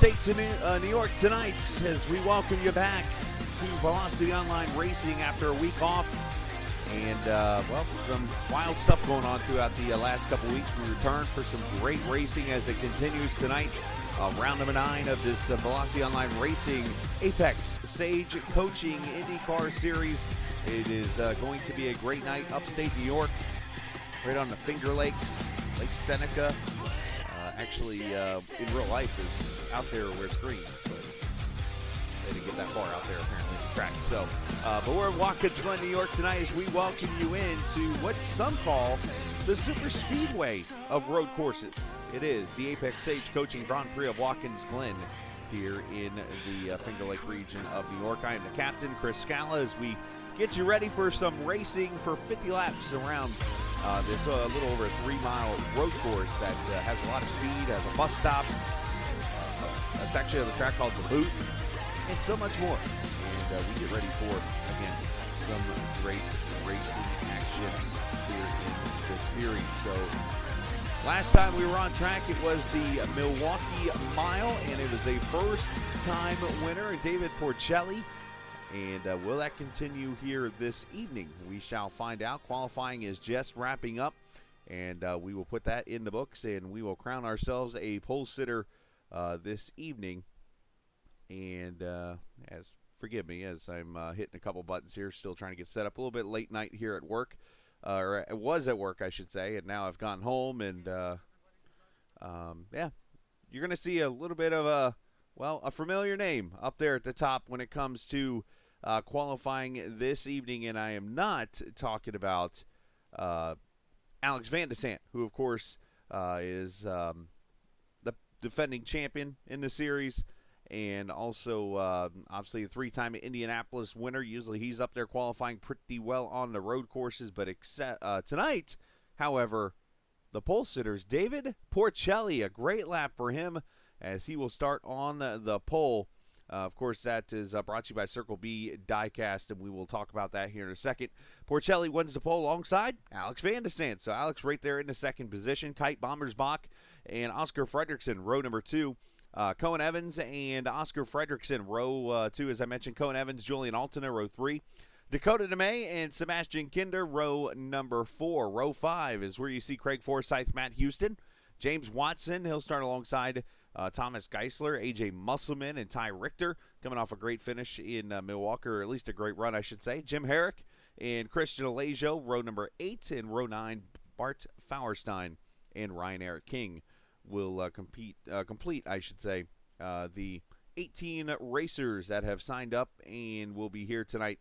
upstate to New York tonight as we welcome you back to Velocity Online Racing after a week off. And, well, some wild stuff going on throughout the last couple weeks. We return for some great racing as it continues tonight. Round number 9 of this Velocity Online Racing Apex Sage Coaching IndyCar Series. It is going to be a great night upstate New York, right on the Finger Lakes, Lake Seneca. Actually, in real life, is out there where it's green, but they didn't get that far out there apparently in the track. So, but we're at Watkins, Glen, New York tonight as we welcome you into what some call the super speedway of road courses. It is the Apex Sage Coaching Grand Prix of Watkins, Glen, here in the Finger Lake region of New York. I am the captain, Chris Scala, as we get you ready for some racing for 50 laps around this little over a 3-mile road course that has a lot of speed, has a bus stop, a section of the track called the Boot, and so much more. And we get ready for, again, some great racing action here in the series. So last time we were on track, it was the Milwaukee Mile, and it was a first-time winner, David Porcelli. And will that continue here this evening? We shall find out. Qualifying is just wrapping up, and we will put that in the books, and we will crown ourselves a pole sitter this evening. And forgive me as I'm hitting a couple buttons here, still trying to get set up. A little bit late night here at work, or it was at work, I should say, and now I've gone home, and yeah, you're going to see a little bit of a familiar name up there at the top when it comes to qualifying this evening, and I am not talking about Alex Van de Sant, who, of course, is the defending champion in the series, and also, obviously, a 3-time Indianapolis winner. Usually he's up there qualifying pretty well on the road courses, but tonight, however, the pole sitters, David Porcelli, a great lap for him as he will start on the pole. Of course, that is brought to you by Circle B Diecast, and we will talk about that here in a second. Porcelli wins the pole alongside Alex Van de Sant. So Alex right there in the second position. Kite Bommersbach and Oscar Fredrickson, row number 2. Cohen Evans and Oscar Fredrickson, row 2. As I mentioned, Cohen Evans, Julian Altena, row 3. Dakota DeMay and Sebastian Kinder, row number 4. Row 5 is where you see Craig Forsyth, Matt Houston. James Watson, he'll start alongside Thomas Geisler, A.J. Musselman, and Ty Richter, coming off a great finish in Milwaukee, or at least a great run, I should say. Jim Herrick and Christian Alejo, row number 8, and row 9, Bart Fauerstein and Ryan Eric King will complete, I should say, the 18 racers that have signed up and will be here tonight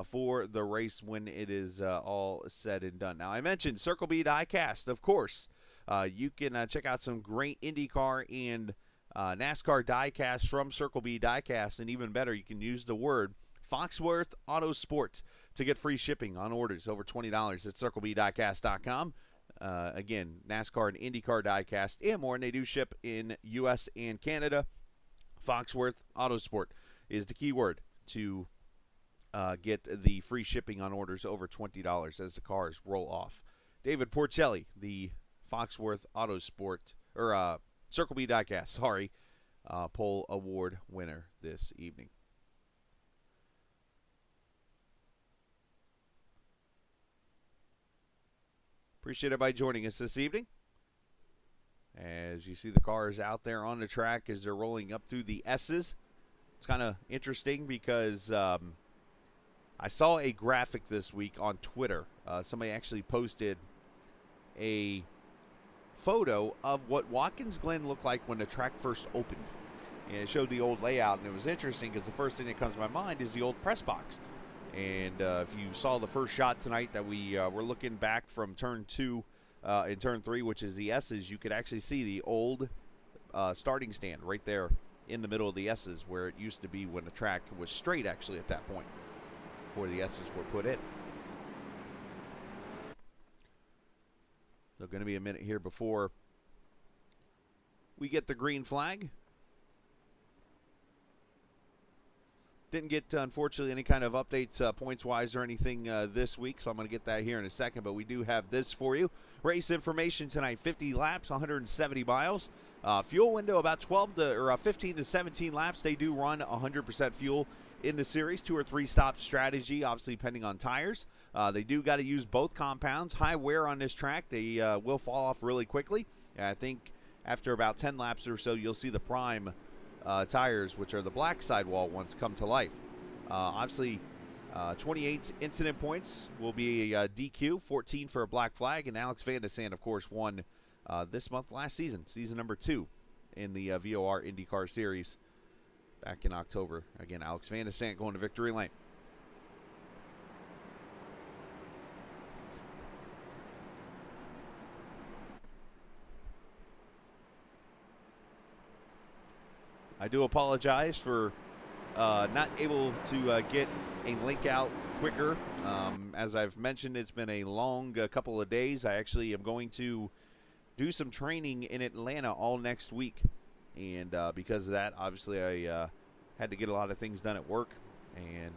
for the race when it is all said and done. Now, I mentioned Circle B Diecast, of course. You can check out some great IndyCar and NASCAR diecast from Circle B Diecast, and even better, you can use the word Foxworth Auto Sports to get free shipping on orders over $20 at CircleBDiecast.com. Again, NASCAR and IndyCar diecast and more, and they do ship in U.S. and Canada. Foxworth Auto Sport is the key word to get the free shipping on orders over $20 as the cars roll off. David Porcelli, the Foxworth Auto Sport, or Circle B Diecast, sorry, pole award winner this evening. Appreciate everybody joining us this evening. As you see the cars out there on the track as they're rolling up through the S's. It's kind of interesting because I saw a graphic this week on Twitter. Somebody actually posted a photo of what Watkins Glen looked like when the track first opened. And it showed the old layout, and it was interesting because the first thing that comes to my mind is the old press box. And if you saw the first shot tonight that we were looking back from turn 2 and turn 3, which is the S's, you could actually see the old starting stand right there in the middle of the S's where it used to be when the track was straight actually at that point before the S's were put in. So going to be a minute here before we get the green flag. Didn't get, unfortunately, any kind of updates points-wise or anything this week, so I'm going to get that here in a second. But we do have this for you. Race information tonight, 50 laps, 170 miles. Fuel window about 15 to 17 laps. They do run 100% fuel in the series, 2 or 3 stop strategy, obviously depending on tires. They do got to use both compounds. High wear on this track. They will fall off really quickly. I think after about 10 laps or so, you'll see the prime tires, which are the black sidewall ones, come to life. Obviously, 28 incident points will be a DQ, 14 for a black flag, and Alex Van de Sande, of course, won this month, last season, season number 2 in the VOR IndyCar series back in October. Again, Alex Van de Sande going to victory lane. I do apologize for not able to get a link out quicker. As I've mentioned, it's been a long couple of days. I actually am going to do some training in Atlanta all next week. And because of that, obviously, I had to get a lot of things done at work. And,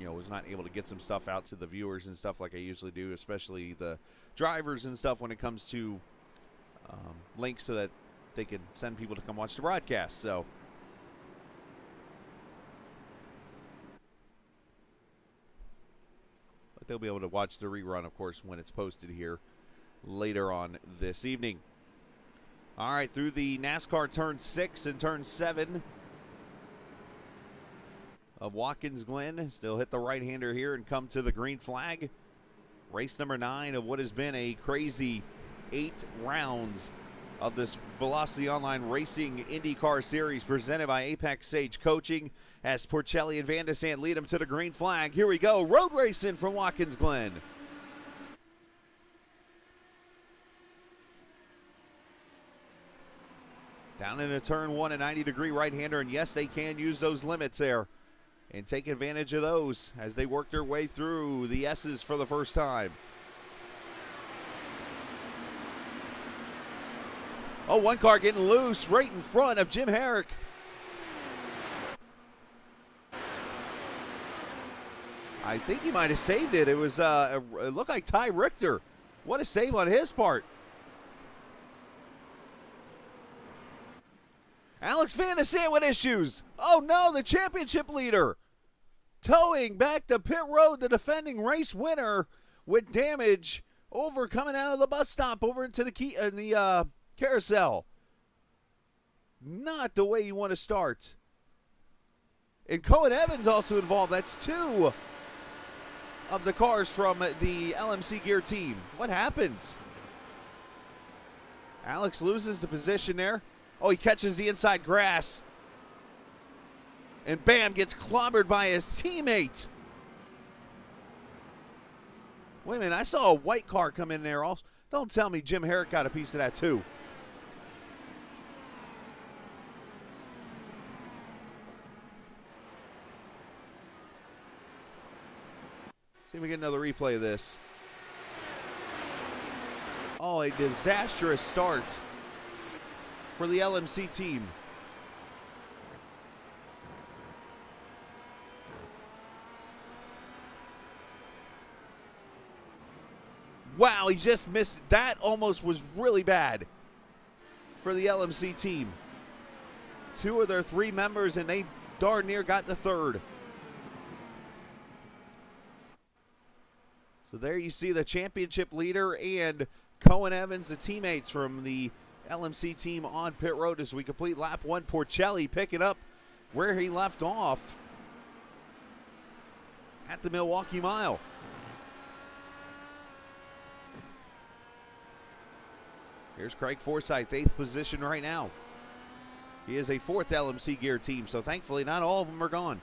was not able to get some stuff out to the viewers and stuff like I usually do, especially the drivers and stuff when it comes to links so that they can send people to come watch the broadcast. So but they'll be able to watch the rerun, of course, when it's posted here later on this evening. All right, through the NASCAR turn 6 and turn 7 of Watkins Glen. Still hit the right-hander here and come to the green flag. Race number 9 of what has been a crazy 8 rounds of this Velocity Online Racing IndyCar Series presented by Apex Sage Coaching, as Porcelli and Van de Sande lead them to the green flag. Here we go, road racing from Watkins Glen. Down into turn 1, a 90-degree right-hander, and yes, they can use those limits there and take advantage of those as they work their way through the S's for the first time. Oh, one car getting loose right in front of Jim Herrick. I think he might have saved it. It was it looked like Ty Richter. What a save on his part. Alex Van de Sande with issues. Oh no, the championship leader. Towing back to pit road, the defending race winner with damage over coming out of the bus stop over into the carousel. Not the way you want to start. And Cohen Evans also involved. That's 2 of the cars from the LMC Gear team. What happens? Alex loses the position there. Oh, he catches the inside grass. And bam, gets clobbered by his teammate. Wait a minute, I saw a white car come in there also. Don't tell me Jim Herrick got a piece of that too. See if we get another replay of this. Oh, a disastrous start for the LMC team. Wow, he just missed. That almost was really bad for the LMC team. 2 of their 3 members, and they darn near got the 3rd. So there you see the championship leader and Cohen Evans, the teammates from the LMC team on pit road as we complete lap 1. Porcelli picking up where he left off at the Milwaukee Mile. Here's Craig Forsyth, 8th position right now. He is a 4th LMC Gear team, so thankfully not all of them are gone.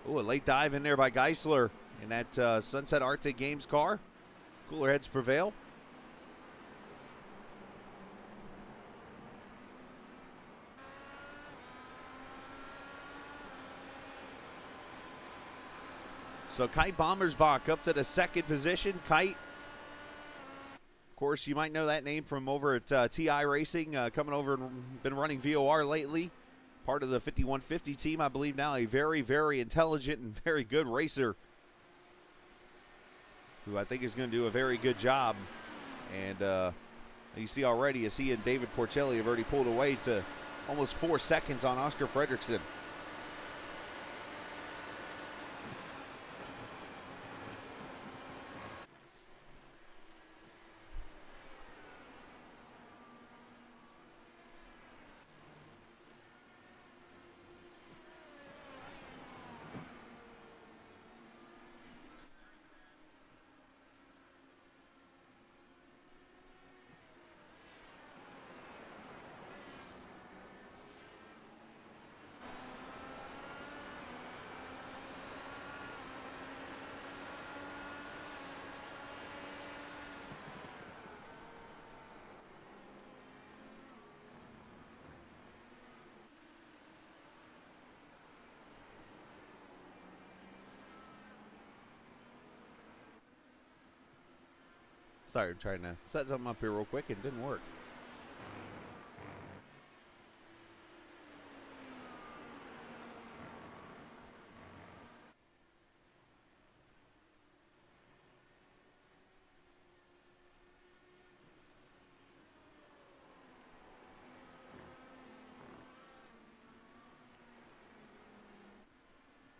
Ooh, a late dive in there by Geisler in that Sunset Arctic Games car. Cooler heads prevail. So Kite Bommersbach up to the second position. Kite, of course, you might know that name from over at iRacing, coming over and been running VOR lately. Part of the 5150 team, I believe now. A very, very intelligent and very good racer who I think is going to do a very good job. And you see already as he and David Porcelli have already pulled away to almost 4 seconds on Oscar Fredrickson. Sorry, I'm trying to set something up here real quick. It didn't work.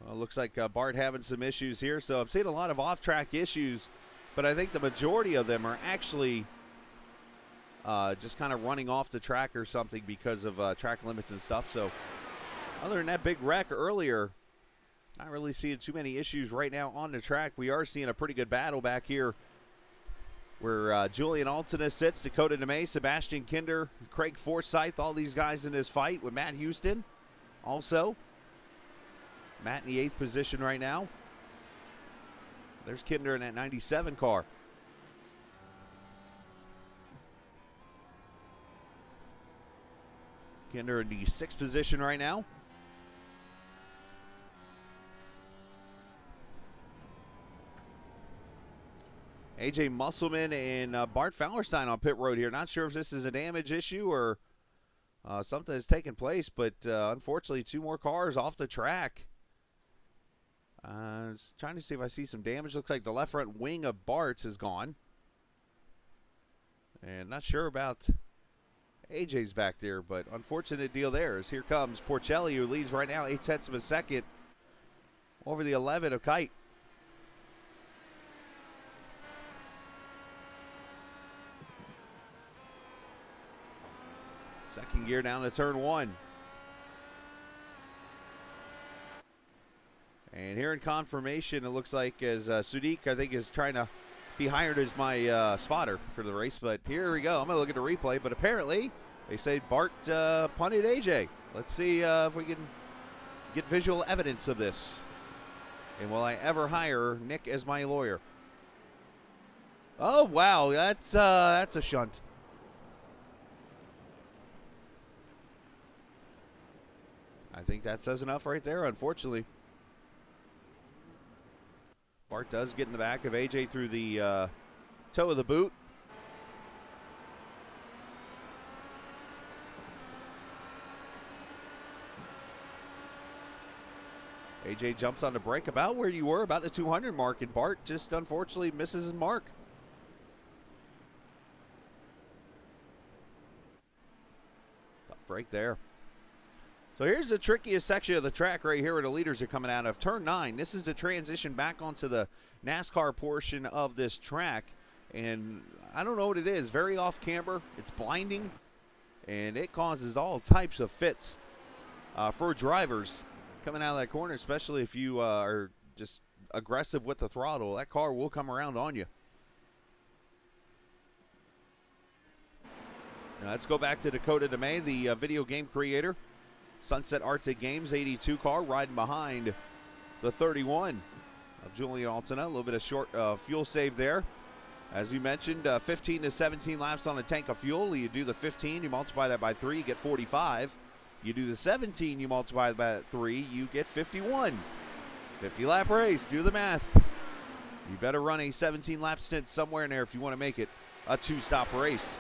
Well, looks like Bart having some issues here. So I'm seeing a lot of off-track issues, but I think the majority of them are actually just kind of running off the track or something because of track limits and stuff. So other than that big wreck earlier, not really seeing too many issues right now on the track. We are seeing a pretty good battle back here where Julian Altina sits, Dakota DeMay, Sebastian Kinder, Craig Forsyth, all these guys in this fight with Matt Houston also. Matt in the 8th position right now. There's Kinder in that 97 car. Kinder in the 6th position right now. AJ Musselman and Bart Fallerstein on pit road here. Not sure if this is a damage issue or something has taken place, but unfortunately 2 more cars off the track. Trying to see if I see some damage. Looks like the left front wing of Bart's is gone. And not sure about AJ's back there, but unfortunate deal there as here comes Porcelli, who leads right now 0.8 of a second over the 11 of Kite. Second gear down to turn 1. And here in confirmation, it looks like as Sudik, I think, is trying to be hired as my spotter for the race. But here we go. I'm going to look at the replay. But apparently, they say Bart punted AJ. Let's see if we can get visual evidence of this. And will I ever hire Nick as my lawyer? Oh, wow. That's a shunt. I think that says enough right there, unfortunately. Bart does get in the back of AJ through the toe of the boot. AJ jumps on the brake about where you were, about the 200 mark, and Bart just unfortunately misses his mark. Tough break there. So here's the trickiest section of the track right here where the leaders are coming out of. Turn 9. This is the transition back onto the NASCAR portion of this track. And I don't know what it is. Very off camber. It's blinding. And it causes all types of fits for drivers coming out of that corner, especially if you are just aggressive with the throttle. That car will come around on you. Now let's go back to Dakota DeMay, the video game creator. Sunset Arctic Games 82 car riding behind the 31 of Julian Altina. A little bit of short fuel save there. As you mentioned, 15 to 17 laps on a tank of fuel. You do the 15, you multiply that by 3, you get 45. You do the 17, you multiply that by 3, you get 51. 50-lap race. Do the math. You better run a 17-lap stint somewhere in there if you want to make it a 2-stop race.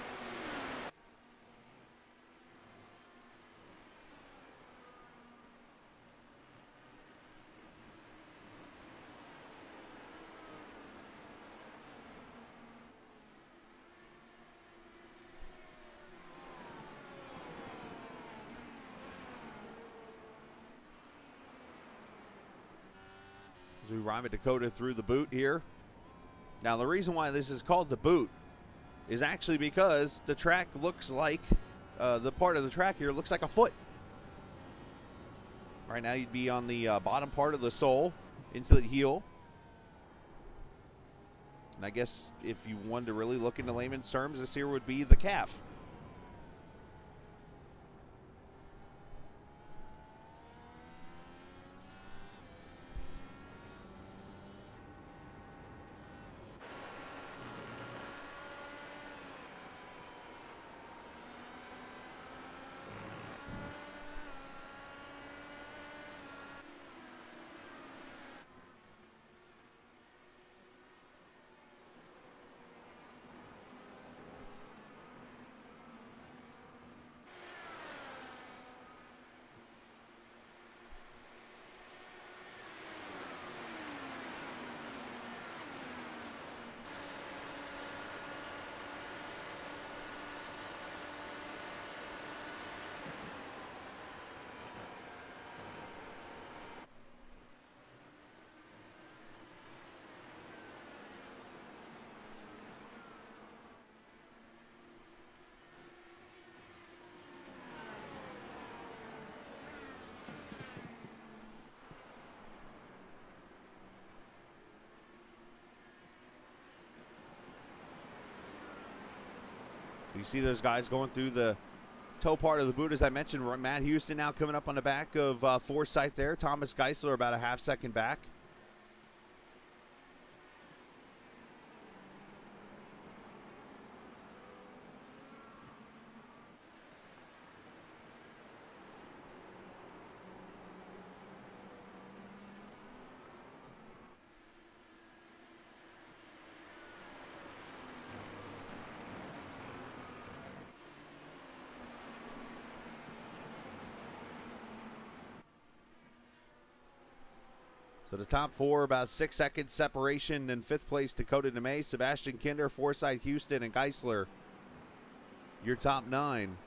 We rhyme at Dakota through the boot here. Now, the reason why this is called the boot is actually because the track looks like, the part of the track here looks like a foot. Right now, you'd be on the bottom part of the sole into the heel. And I guess if you wanted to really look into layman's terms, this here would be the calf. You see those guys going through the toe part of the boot. As I mentioned, Matt Houston now coming up on the back of Forsythe there. Thomas Geisler about a half-second back. So the top four, about 6 seconds separation. In fifth place, Dakota DeMay, Sebastian Kinder, Forsythe, Houston, and Geisler. Your top 9.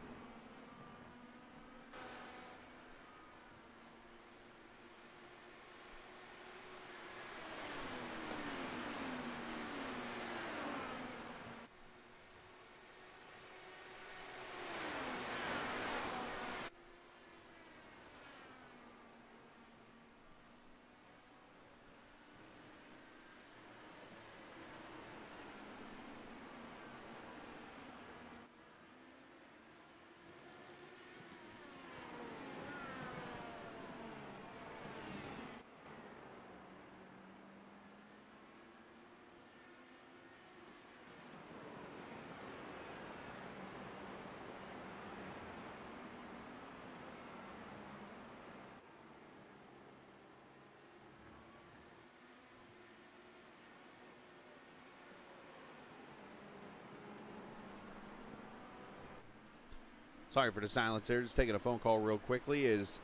Sorry for the silence there. Just taking a phone call real quickly. Is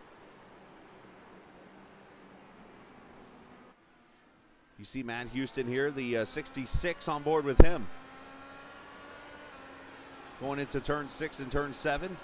you see Matt Houston here, the 66 on board with him. Going into turn 6 and turn 7.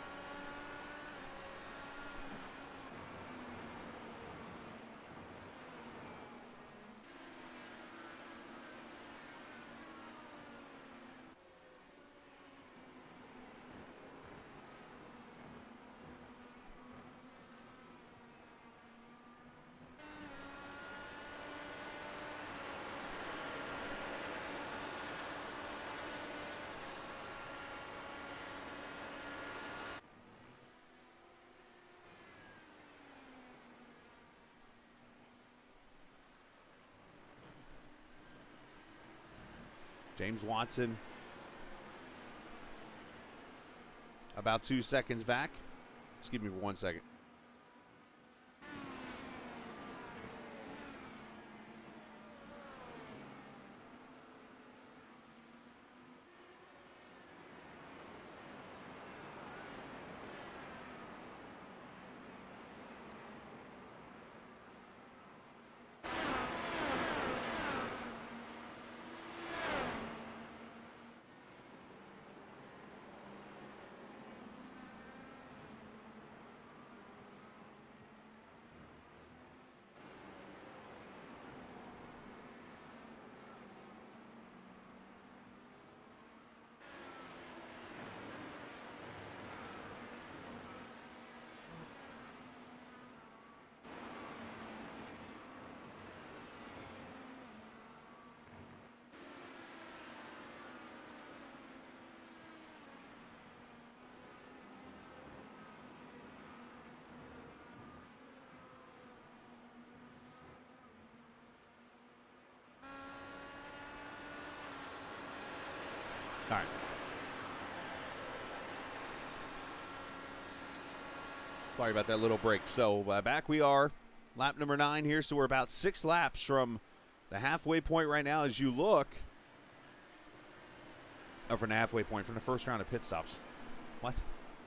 James Watson about 2 seconds back. Just give me 1 second. All right. Sorry about that little break. So back we are, lap number 9 here. So we're about 6 laps from the halfway point right now as you look. Oh, from the halfway point, from the first round of pit stops. What?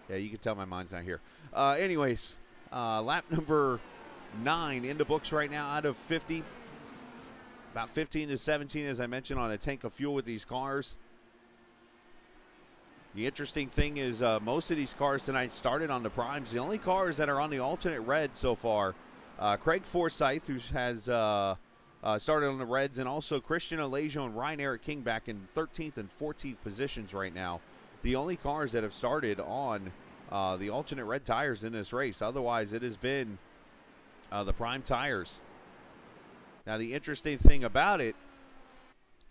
Yeah, you can tell my mind's not here. Anyways, lap number 9 in the books right now out of 50. About 15 to 17, as I mentioned, on a tank of fuel with these cars. The interesting thing is most of these cars tonight started on the primes. The only cars that are on the alternate red so far, Craig Forsyth, who has started on the reds, and also Christian Alajo and Ryan Eric King back in 13th and 14th positions right now. The only cars that have started on the alternate red tires in this race. Otherwise, it has been the prime tires. Now, the interesting thing about it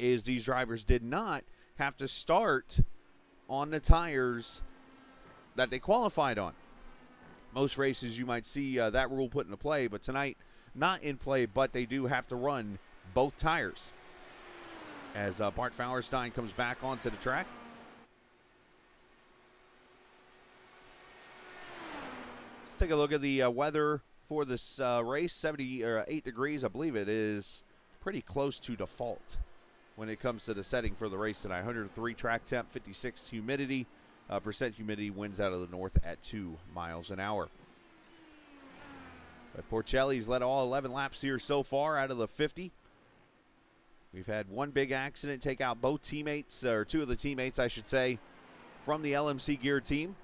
is these drivers did not have to start on the tires that they qualified on. Most races you might see that rule put into play, but tonight not in play, but they do have to run both tires. As Bart Fallerstein comes back onto the track. Let's take a look at the weather for this race. 78 degrees, I believe it is pretty close to default when it comes to the setting for the race tonight. 103 track temp, 56 humidity, percent humidity, winds out of the north at 2 miles an hour. But Porcelli's led all 11 laps here so far out of the 50. We've had one big accident take out both teammates, or 2 of the teammates, I should say, from the LMC Gear team.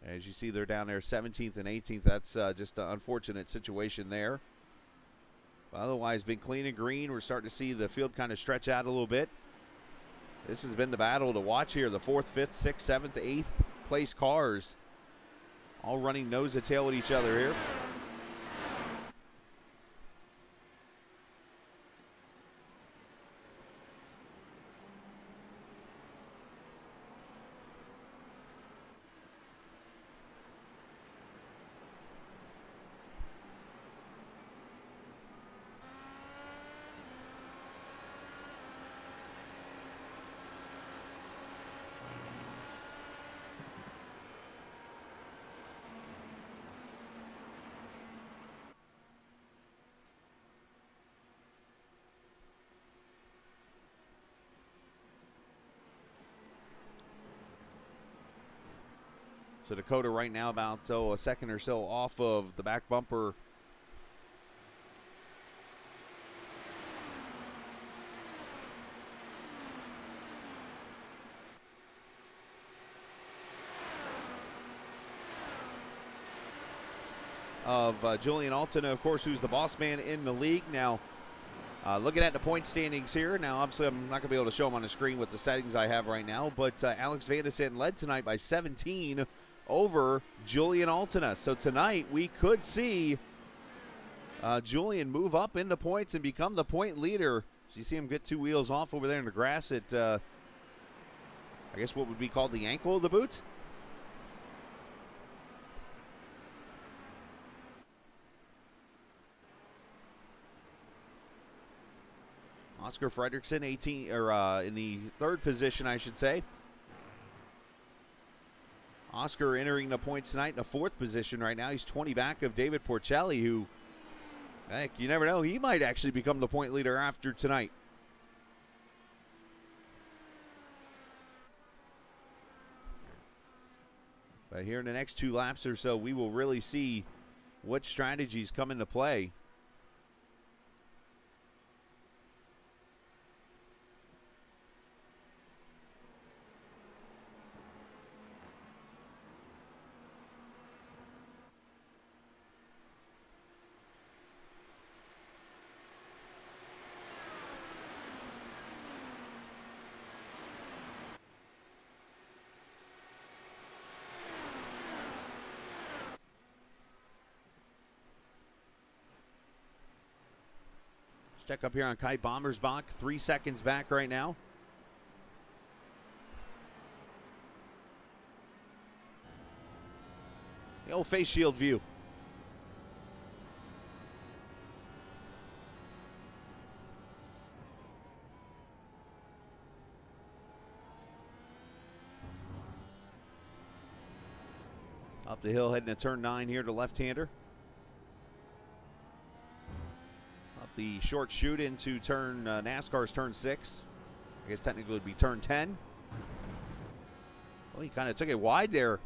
As you see, they're down there 17th and 18th. That's just an unfortunate situation there. But otherwise, been clean and green. We're starting to see the field kind of stretch out a little bit. This has been the battle to watch here. The 4th, 5th, 6th, 7th, 8th place cars all running nose to tail with each other here. So Dakota right now about a second or so off of the back bumper. Of Julian Alton, of course, who's the boss man in the league. Now, looking at the point standings here. Now, obviously, I'm not going to be able to show them on the screen with the settings I have right now, but Alex Vandesen led tonight by 17 over Julian Altona. So tonight we could see Julian move up into points and become the point leader. So you see him get 2 wheels off over there in the grass at, I guess what would be called the ankle of the boot. Oscar Fredrickson, 18, or in the 3rd position, I should say. Oscar entering the points tonight in the 4th position right now. He's 20 back of David Porcelli, who, heck, you never know, he might actually become the point leader after tonight. But here in the next 2 laps or so, we will really see what strategies come into play. Check up here on Kai Bommersbach, 3 seconds back right now. The old face shield view. Up the hill, heading to turn 9 here to left-hander. Up the short chute into turn, NASCAR's turn 6. I guess technically it would be turn 10. Well, he kind of took it wide there.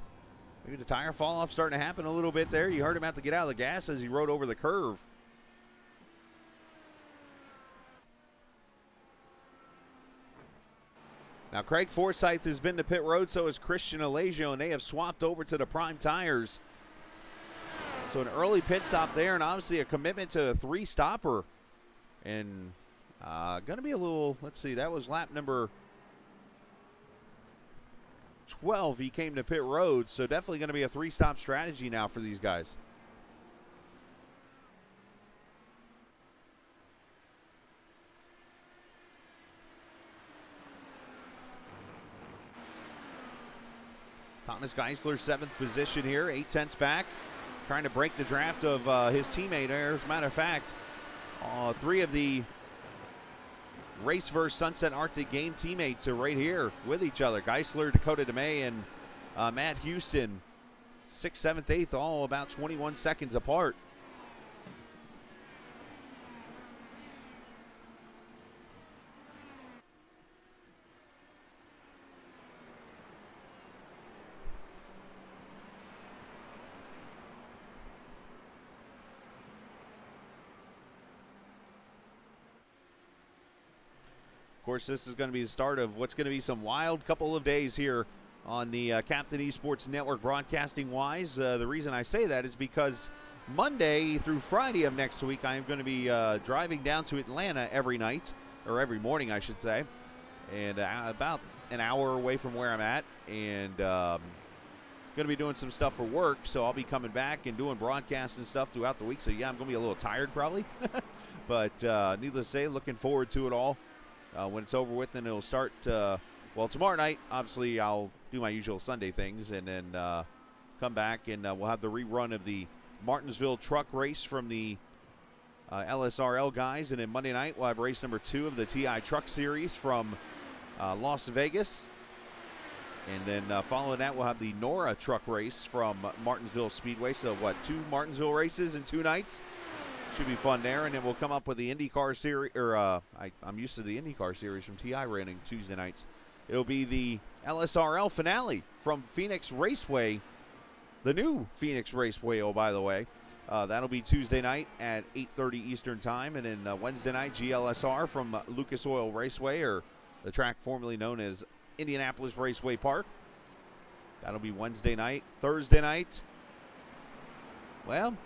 Maybe the tire fall off starting to happen a little bit there. You heard him have to get out of the gas as he rode over the curve. Now, Craig Forsyth has been to pit road, so has Christian Alesio, and they have swapped over to the Prime tires. So an early pit stop there, and obviously a commitment to a 3-stopper. And going to be a little, let's see, that was lap number 12. He came to pit road, so definitely going to be a 3-stop strategy now for these guys. Thomas Geisler, 7th position here, 8/10 back, trying to break the draft of his teammate there. As a matter of fact, 3 of the Raceverse Sunset Arctic game teammates are right here with each other. Geisler, Dakota DeMay, and Matt Houston, 6th, 7th, 8th, all about 21 seconds apart. Of course, this is going to be the start of what's going to be some wild couple of days here on the Captain Esports Network broadcasting-wise. The reason I say that is because Monday through Friday of next week, I am going to be driving down to Atlanta every night, or every morning, I should say, and about an hour away from where I'm at, and going to be doing some stuff for work, so I'll be coming back and doing broadcasts and stuff throughout the week. So, yeah, I'm going to be a little tired probably, but needless to say, looking forward to it all. When it's over with, then it'll start, well, tomorrow night, obviously, I'll do my usual Sunday things, and then come back, and we'll have the rerun of the Martinsville truck race from the LSRL guys, and then Monday night, we'll have race number 2 of the TI Truck Series from Las Vegas, and then following that, we'll have the NORA truck race from Martinsville Speedway. So, 2 Martinsville races in 2 nights? Should be fun there, and then we'll come up with the IndyCar series, or I'm used to the IndyCar series from TI running Tuesday nights. It'll be the LSRL finale from Phoenix Raceway, the new Phoenix Raceway, oh, by the way. That'll be Tuesday night at 8:30 Eastern Time, and then Wednesday night, GLSR from Lucas Oil Raceway, or the track formerly known as Indianapolis Raceway Park. That'll be Wednesday night. Thursday night, well,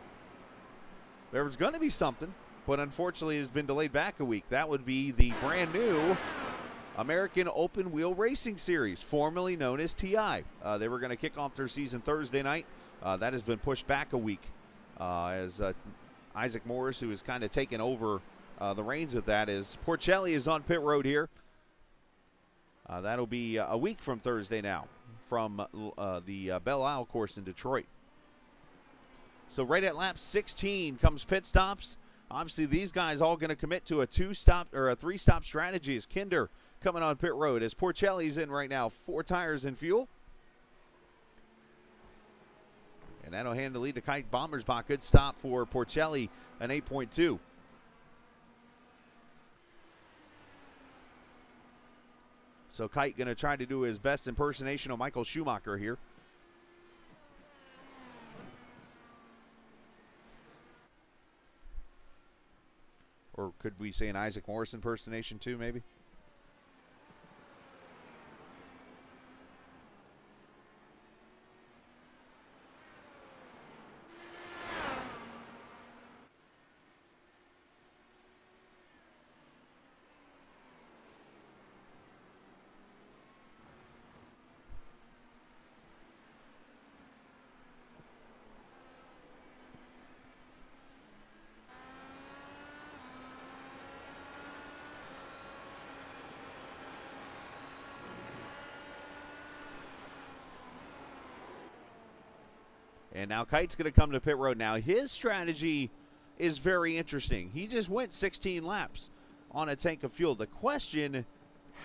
there was going to be something, but unfortunately it has been delayed back a week. That would be the brand new American Open Wheel Racing Series, formerly known as TI. They were going to kick off their season Thursday night. That has been pushed back a week as Isaac Morris, who has kind of taken over the reins of that, as Porcelli is on pit road here. That'll be a week from Thursday now from the Belle Isle course in Detroit. So right at lap 16 comes pit stops. Obviously, these guys all going to commit to a 2-stop or a 3-stop strategy. As Kinder coming on pit road, as Porcelli's in right now, 4 tires and fuel. And that'll hand the lead to Kite Bommersbach. Good stop for Porcelli, an 8.2. So Kite going to try to do his best impersonation of Michael Schumacher here. Or could we say an Isaac Morris impersonation too, maybe? And now Kite's going to come to pit road. Now, his strategy is very interesting. He just went 16 laps on a tank of fuel. The question,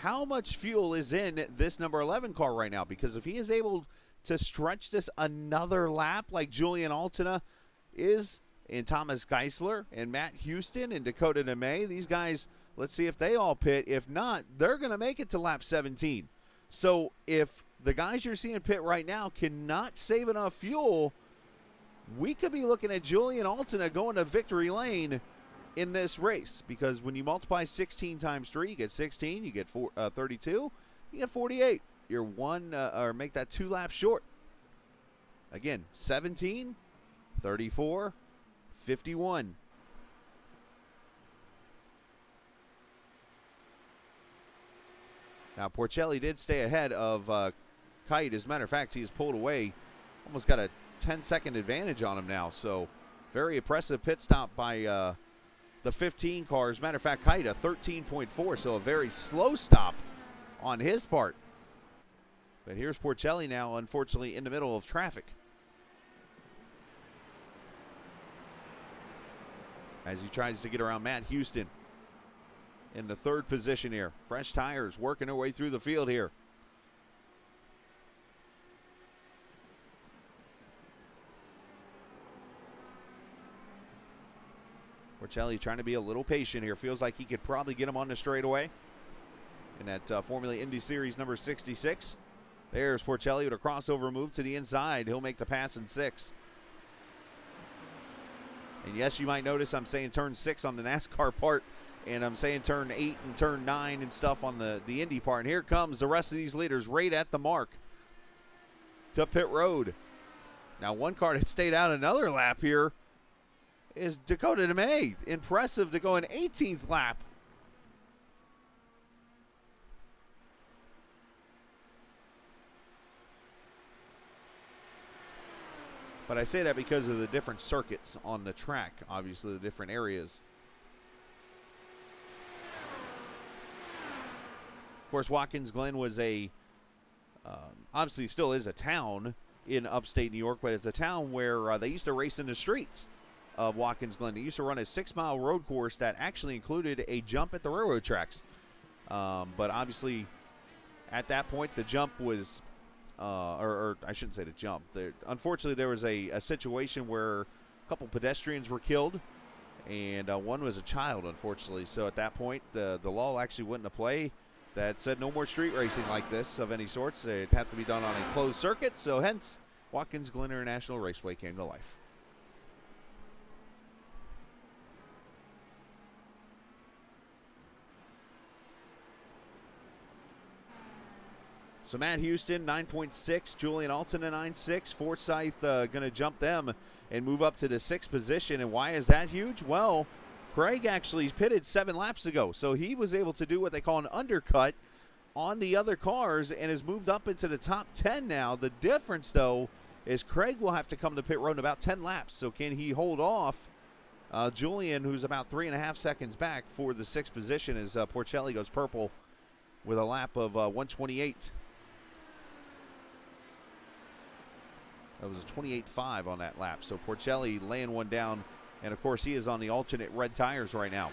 how much fuel is in this number 11 car right now? Because if he is able to stretch this another lap like Julian Altina is, and Thomas Geisler and Matt Houston and Dakota DeMay? These guys, let's see if they all pit. If not, they're going to make it to lap 17. So if the guys you're seeing pit right now cannot save enough fuel, we could be looking at Julian Altina going to victory lane in this race, because when you multiply 16 times 3, you get 16, you get 32, you get 48. You're or make that 2 laps short. Again, 17, 34, 51. Now, Porcelli did stay ahead of Kite. As a matter of fact, he's pulled away. Almost got a 10-second advantage on him now. So, very impressive pit stop by the 15 car. As a matter of fact, Kite, a 13.4. So, a very slow stop on his part. But here's Porcelli now, unfortunately, in the middle of traffic, as he tries to get around Matt Houston in the 3rd position here. Fresh tires working their way through the field here. Porcelli trying to be a little patient here. Feels like he could probably get him on the straightaway in that Formula Indy Series number 66. There's Porcelli with a crossover move to the inside. He'll make the pass in 6. And yes, you might notice I'm saying turn 6 on the NASCAR part, and I'm saying turn 8 and turn 9 and stuff on the Indy part. And here comes the rest of these leaders right at the mark to pit road. Now, one car that stayed out another lap here is Dakota DeMay. Impressive to go an 18th lap. But I say that because of the different circuits on the track, obviously the different areas. Of course, Watkins Glen was obviously still is a town in upstate New York, but it's a town where they used to race in the streets of Watkins Glen. They used to run a 6-mile road course that actually included a jump at the railroad tracks. But obviously, at that point, the jump was... or I shouldn't say the jump. Unfortunately, there was a situation where a couple pedestrians were killed, and one was a child, unfortunately. So at that point, the law actually went into play that said no more street racing like this of any sorts. It had to be done on a closed circuit, so hence Watkins Glen International Raceway came to life. So Matt Houston, 9.6. Julian Altina, 9.6. Forsyth going to jump them and move up to the 6th position. And why is that huge? Well, Craig actually pitted 7 laps ago. So he was able to do what they call an undercut on the other cars and has moved up into the top 10 now. The difference, though, is Craig will have to come to pit road in about 10 laps. So can he hold off Julian, who's about 3.5 seconds back for the 6th position, as Porcelli goes purple with a lap of 128. That was a 28.5 on that lap. So Porcelli laying one down. And, of course, he is on the alternate red tires right now.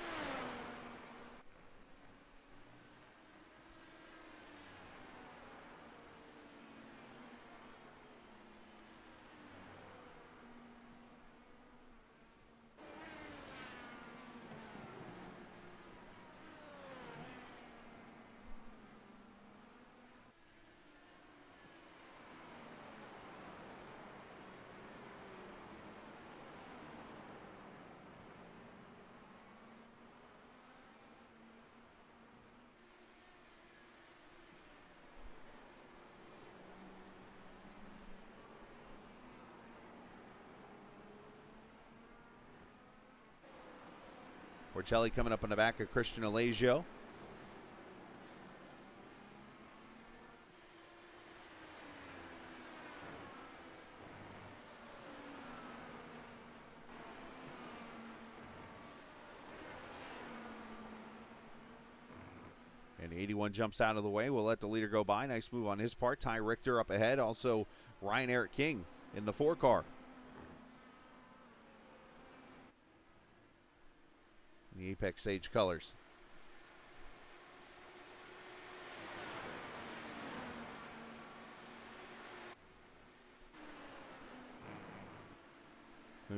Porcelli coming up on the back of Christian Alesio. And 81 jumps out of the way. We'll let the leader go by. Nice move on his part. Ty Richter up ahead. Also, Ryan Eric King in the 4 car. The Apex Sage colors.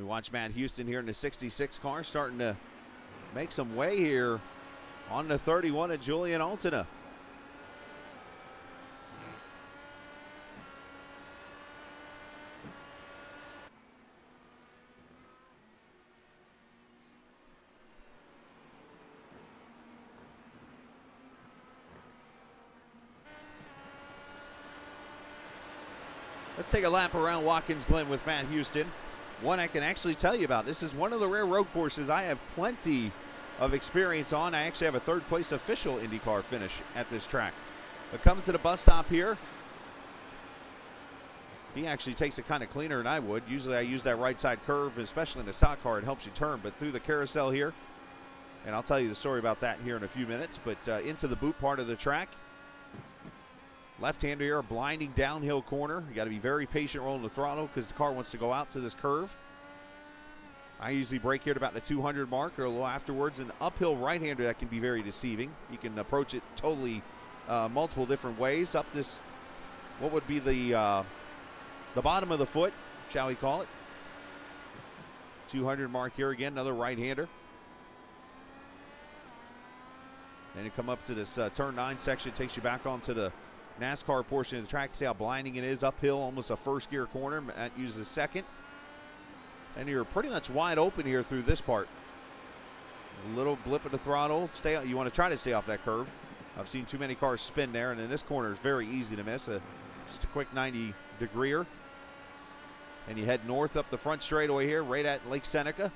We watch Matt Houston here in the 66 car starting to make some way here on the 31 of Julian Altena. Let's take a lap around Watkins Glen with Matt Houston. One I can actually tell you about. This is one of the rare road courses I have plenty of experience on. I actually have a third place official IndyCar finish at this track. But coming to the bus stop here, he actually takes it kind of cleaner than I would. Usually I use that right side curve, especially in the stock car, it helps you turn. But through the carousel here, and I'll tell you the story about that here in a few minutes, but into the boot part of the track. Left-hander here, a blinding downhill corner. You got to be very patient rolling the throttle because the car wants to go out to this curve. I usually brake here at about the 200 mark or a little afterwards. An uphill right-hander that can be very deceiving. You can approach it totally multiple different ways. Up this, what would be the bottom of the foot, shall we call it. 200 mark here again, another right-hander. And you come up to this turn 9 section, takes you back onto the NASCAR portion of the track. See how blinding it is uphill, almost a first gear corner. That uses second. And you're pretty much wide open here through this part. A little blip of the throttle. You want to try to stay off that curve. I've seen too many cars spin there, and in this corner is very easy to miss. Just a quick 90-degreer. And you head north up the front straightaway here, right at Lake Seneca.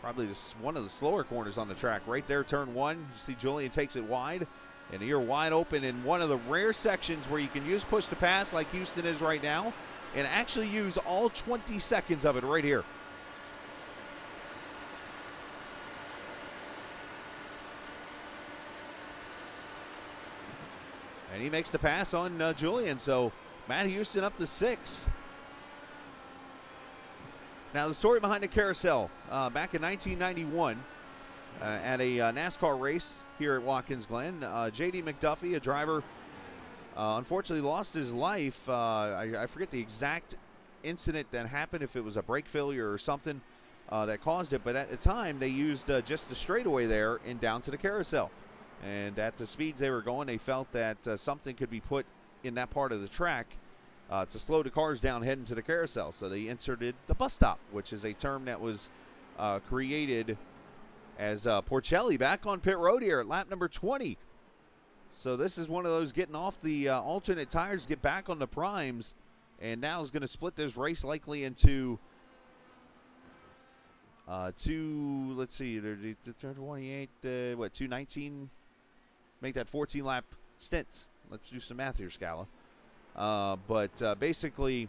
Probably one of the slower corners on the track. Right there, turn 1. You see Julian takes it wide. And you're wide open in one of the rare sections where you can use push to pass like Houston is right now and actually use all 20 seconds of it right here. And he makes the pass on Julian. So Matt Houston up to 6. Now, the story behind the carousel, back in 1991, at a NASCAR race here at Watkins Glen, J.D. McDuffie, a driver, unfortunately lost his life. I forget the exact incident that happened, if it was a brake failure or something that caused it, but at the time, they used just the straightaway there and down to the carousel. And at the speeds they were going, they felt that something could be put in that part of the track to slow the cars down heading to the carousel. So they inserted the bus stop, which is a term that was created as Porcelli back on pit road here at lap number 20. So this is one of those getting off the alternate tires, get back on the primes, and now is going to split this race likely into let's see, 28, 219, make that 14 lap stints. Let's do some math here, Scala. But basically,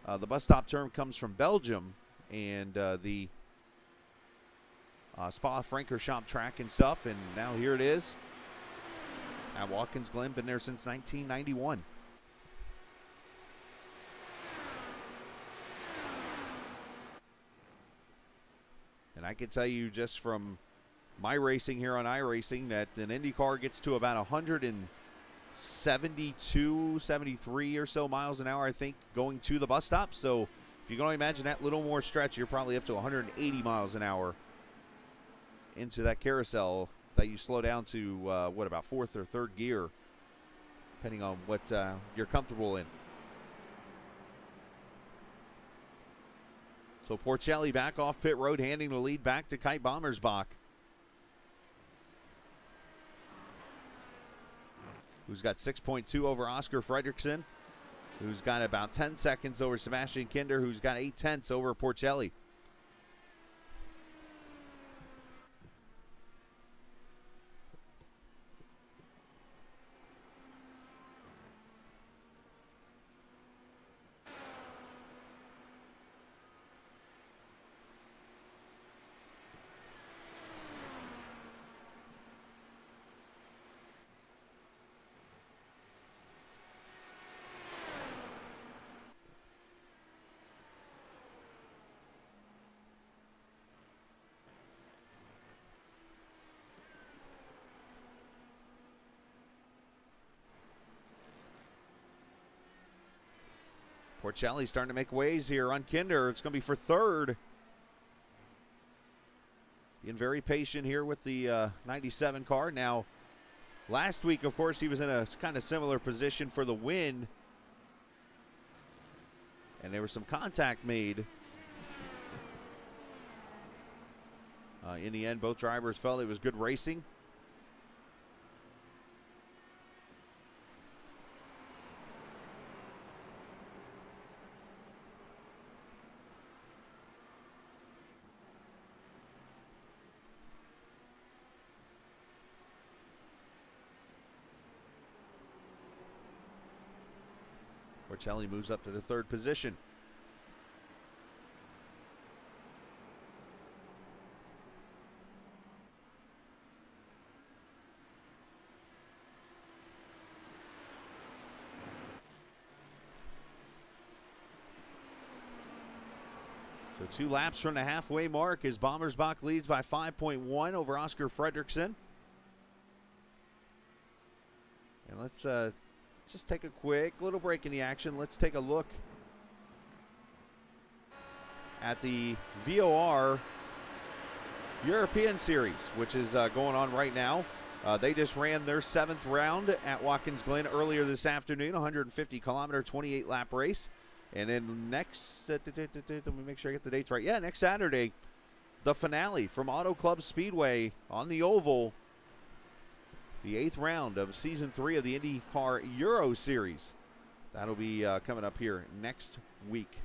the bus stop term comes from Belgium, and the Spa-Francorchamps track and stuff, and now here it is at Watkins Glen. Been there since 1991. And I can tell you just from my racing here on iRacing that an IndyCar gets to about 172, 73 or so miles an hour, I think, going to the bus stop. So if you can only imagine that little more stretch, you're probably up to 180 miles an hour into that carousel that you slow down to, about 4th or 3rd gear, depending on what you're comfortable in. So Porcelli back off pit road, handing the lead back to Kite Bommersbach, who's got 6.2 over Oscar Fredrickson, who's got about 10 seconds over Sebastian Kinder, who's got 0.8 over Porcelli. Porcelli starting to make waves here on Kinder. It's going to be for third. Being very patient here with the 97 car. Now, last week, of course, he was in a kind of similar position for the win. And there was some contact made. In the end, both drivers felt it was good racing. Porcelli moves up to the third position. So 2 laps from the halfway mark as Bommersbach leads by 5.1 over Oscar Fredrickson. And let's just take a quick little break in the action. Let's take a look at the VOR European Series, which is going on right now. They just ran their 7th round at Watkins Glen earlier this afternoon, 150-kilometer, 28-lap race. And then next, let me make sure I get the dates right. Yeah, next Saturday, the finale from Auto Club Speedway on the Oval. The 8th round of Season 3 of the IndyCar Euro Series. That'll be coming up here next week.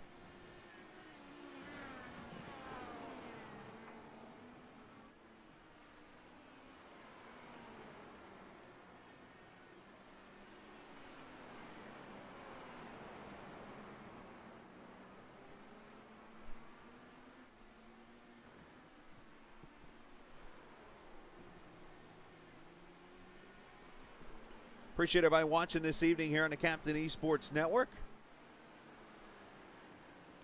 Appreciate everybody watching this evening here on the Captain Esports Network.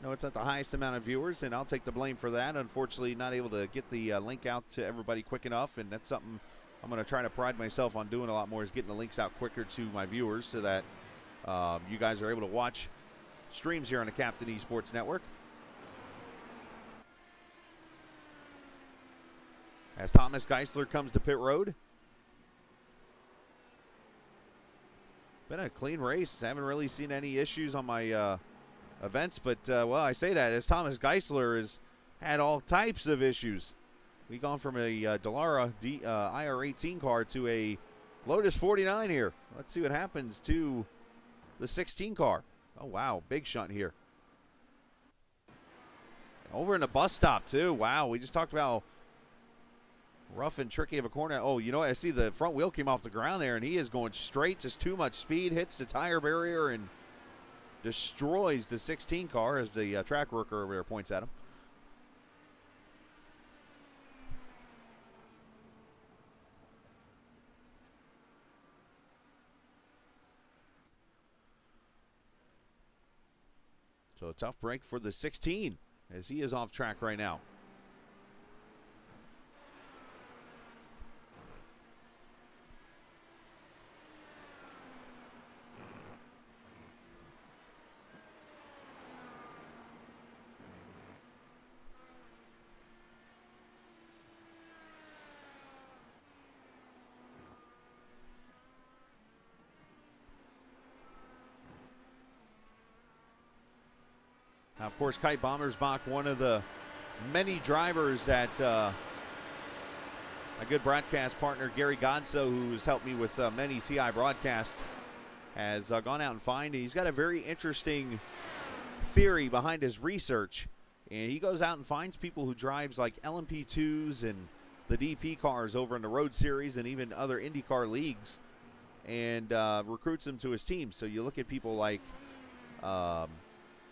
No, it's not the highest amount of viewers, and I'll take the blame for that. Unfortunately, not able to get the link out to everybody quick enough, and that's something I'm going to try to pride myself on doing a lot more, is getting the links out quicker to my viewers so that you guys are able to watch streams here on the Captain Esports Network. As Thomas Geisler comes to pit road. Been a clean race. Haven't really seen any issues on my events, but, well, I say that as Thomas Geisler has had all types of issues. We've gone from a Dallara IR18 car to a Lotus 49 here. Let's see what happens to the 16 car. Oh, wow, big shunt here. Over in the bus stop, too. Wow, we just talked about rough and tricky of a corner. Oh, you know what? I see the front wheel came off the ground there, and he is going straight. Just too much speed. Hits the tire barrier and destroys the 16 car as the track worker over there points at him. So a tough break for the 16 as he is off track right now. Now, of course, Kai Bommersbach, one of the many drivers that a good broadcast partner, Gary Godso, who's helped me with many TI broadcasts, has gone out and found. He's got a very interesting theory behind his research. And he goes out and finds people who drives like LMP2s and the DP cars over in the Road Series and even other IndyCar leagues, and recruits them to his team. So you look at people like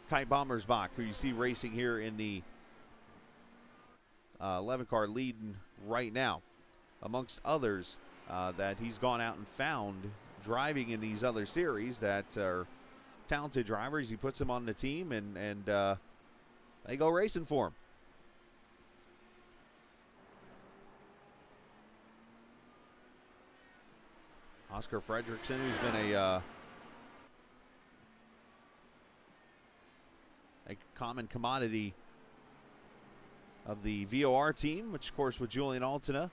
Kai Bommersbach, who you see racing here in the 11 car leading right now, amongst others that he's gone out and found driving in these other series that are talented drivers. He puts them on the team, and they go racing for him. Oscar Fredrickson, who's been a a common commodity of the VOR team, which, of course, with Julian Altina.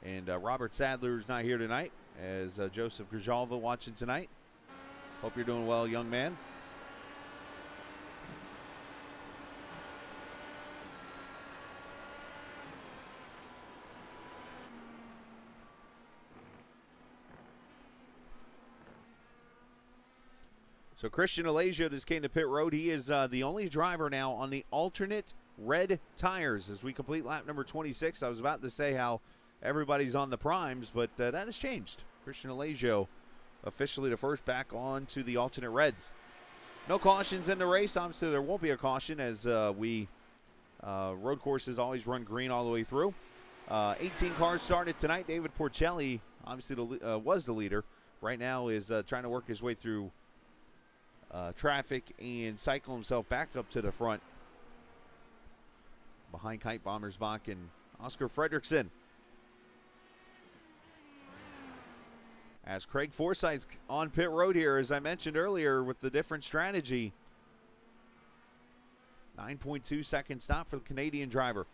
And Robert Sadler is not here tonight, as Joseph Grijalva watching tonight. Hope you're doing well, young man. So Christian Alasia just came to pit road. He is the only driver now on the alternate red tires as we complete lap number 26. I was about to say how everybody's on the primes, but that has changed. Christian Alasia officially the first back on to the alternate reds. No cautions in the race. Obviously, there won't be a caution as road courses always run green all the way through. 18 cars started tonight. David Porcelli, obviously, was the leader. Right now is trying to work his way through traffic and cycle himself back up to the front behind Kite Bommersbach and Oscar Fredrickson. As Craig Forsyth's on pit road here, as I mentioned earlier, with the different strategy. 9.2 second stop for the Canadian driver.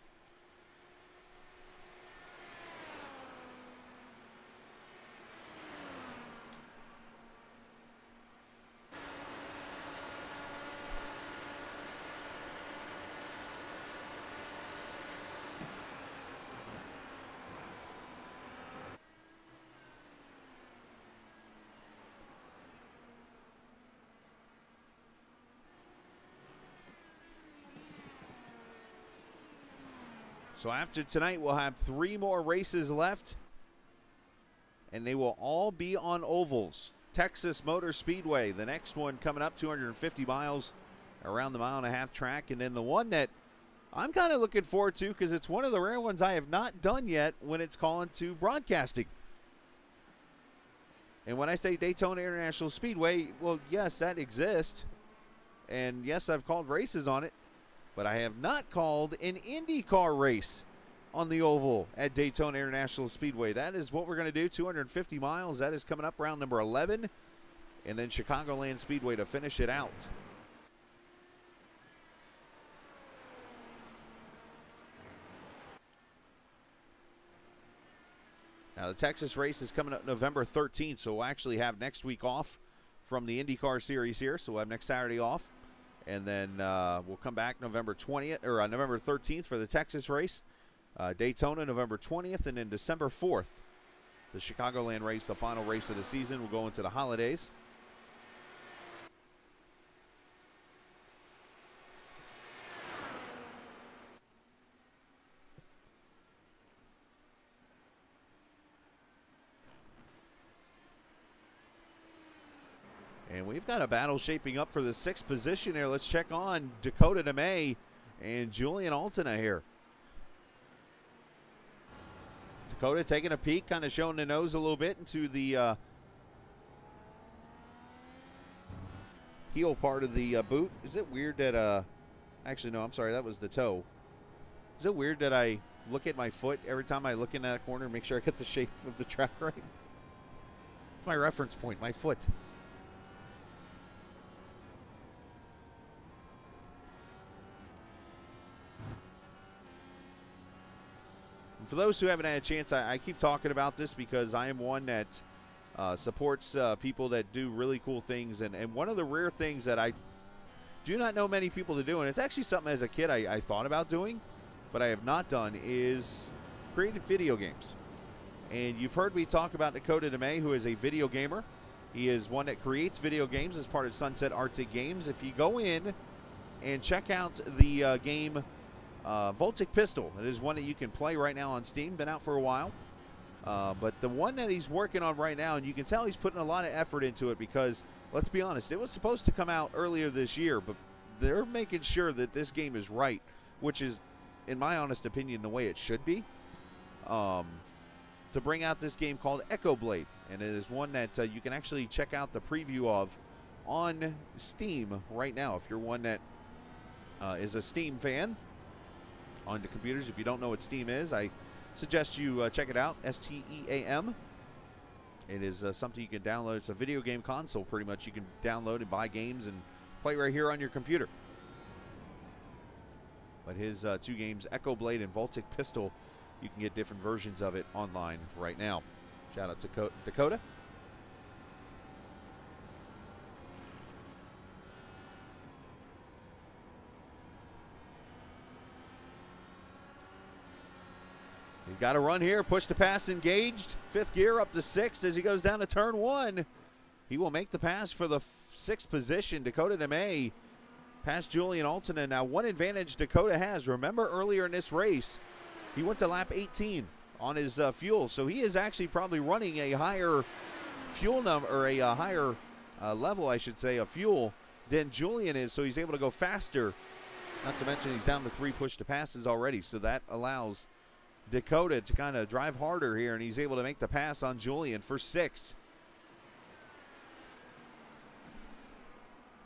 So after tonight, we'll have 3 more races left, and they will all be on ovals. Texas Motor Speedway, the next one coming up, 250 miles around the 1.5 mile track. And then the one that I'm kind of looking forward to, because it's one of the rare ones I have not done yet when it's calling to broadcasting. And when I say Daytona International Speedway, well, yes, that exists. And yes, I've called races on it. But I have not called an IndyCar race on the oval at Daytona International Speedway. That is what we're going to do, 250 miles. That is coming up round number 11. And then Chicagoland Speedway to finish it out. Now, the Texas race is coming up November 13th, so we'll actually have next week off from the IndyCar series here. So we'll have next Saturday off. And then we'll come back November 20th or November 13th for the Texas race. Daytona November 20th, and then December 4th, the Chicagoland race, the final race of the season. We'll go into the holidays. And we've got a battle shaping up for the 6th position here. Let's check on Dakota DeMay and Julian Altina here. Dakota taking a peek, kind of showing the nose a little bit into the heel part of the boot. Is it weird that, actually, no, I'm sorry, that was the toe. Is it weird that I look at my foot every time I look in that corner and make sure I get the shape of the track right? It's my reference point, my foot. For those who haven't had a chance, I keep talking about this because I am one that supports people that do really cool things. And one of the rare things that I do not know many people to do, and it's actually something as a kid I thought about doing, but I have not done, is created video games. And you've heard me talk about Dakota DeMay, who is a video gamer. He is one that creates video games as part of Sunset Arctic Games. If you go in and check out the game Voltic Pistol. It is one that you can play right now on Steam. Been out for a while. But the one that he's working on right now, and you can tell he's putting a lot of effort into it because, let's be honest, it was supposed to come out earlier this year, but they're making sure that this game is right, which is, in my honest opinion, the way it should be. To bring out this game called Echo Blade. And it is one that you can actually check out the preview of on Steam right now. If you're one that is a Steam fan on the computers. If you don't know what Steam is, I suggest you check it out. STEAM. It is something you can download. It's a video game console, pretty much. You can download and buy games and play right here on your computer. But his 2 games, Echo Blade and Voltic Pistol, you can get different versions of it online right now. Shout out to Dakota. He's got a run here, push to pass engaged. 5th gear up to 6th as he goes down to turn 1. He will make the pass for the 6th position. Dakota DeMay past Julian Altonen. Now, one advantage Dakota has. Remember earlier in this race, he went to lap 18 on his fuel. So he is actually probably running a higher fuel number, or a higher level, I should say, of fuel than Julian is. So he's able to go faster. Not to mention he's down to 3 push to passes already. So that allows Dakota to kind of drive harder here, and he's able to make the pass on Julian for 6th.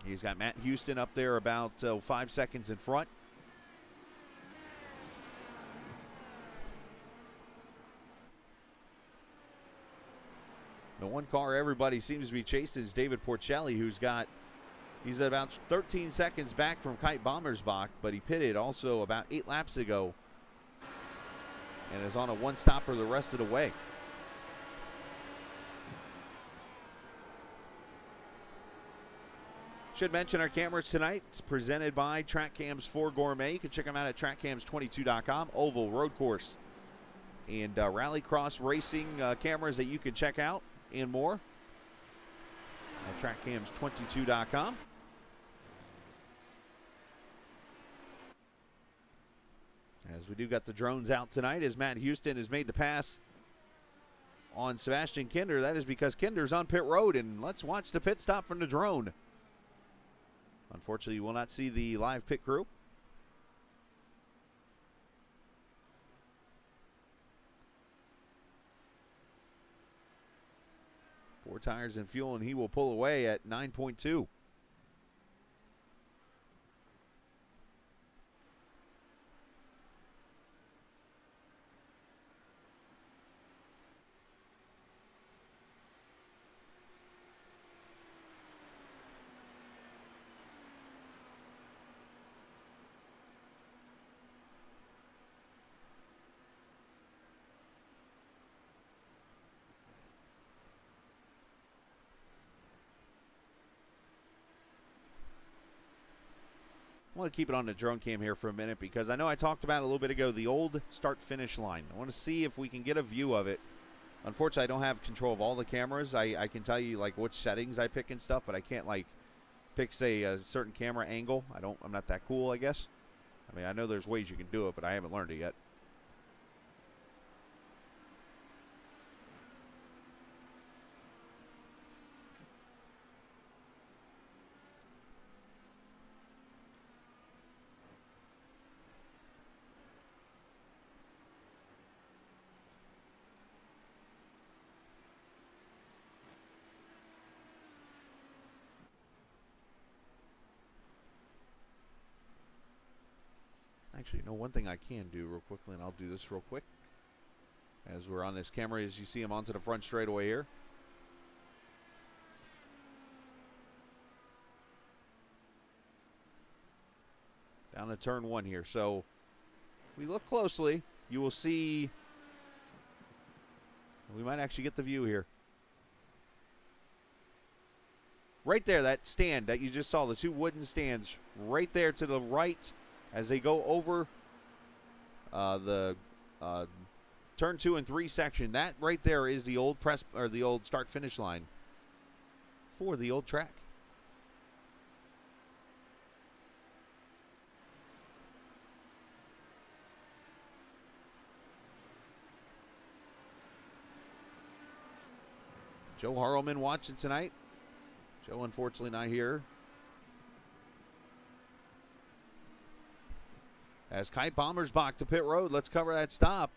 He's got Matt Houston up there about 5 seconds in front. The one car everybody seems to be chasing is David Porcelli, he's about 13 seconds back from Kite Bommersbach, but he pitted also about 8 laps ago and is on a one-stopper the rest of the way. Should mention our cameras tonight. It's presented by TrackCams 4 Gourmet. You can check them out at trackcams22.com. Oval, road course, and rallycross racing cameras that you can check out and more at trackcams22.com. As we do got the drones out tonight, as Matt Houston has made the pass on Sebastian Kinder. That is because Kinder's on pit road, and let's watch the pit stop from the drone. Unfortunately, you will not see the live pit crew. Four tires and fuel, and he will pull away at 9.2. I want to keep it on the drone cam here for a minute because I know I talked about it a little bit ago, the old start-finish line. I want to see if we can get a view of it. Unfortunately, I don't have control of all the cameras. I can tell you like which settings I pick and stuff, but I can't like pick, say, a certain camera angle. I'm not that cool, I guess. I mean, I know there's ways you can do it, but I haven't learned it yet. Actually, you know, one thing I can do real quickly, and I'll do this real quick as we're on this camera, as you see him onto the front straightaway here. Down to turn 1 here. So, if we look closely, you will see, we might actually get the view here. Right there, that stand that you just saw, the 2 wooden stands right there to the right as they go over the turn 2 and 3 section. That right there is the old press, or the old start finish line for the old track. Joe Harleman watching tonight. Joe unfortunately not here. As Kite Bommersbach to pit road, let's cover that stop.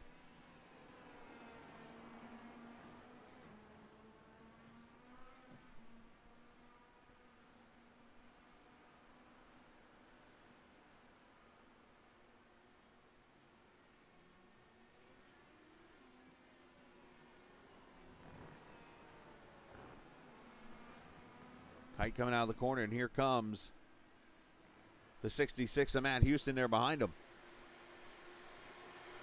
Kite coming out of the corner, and here comes The 66 of Matt Houston there behind him.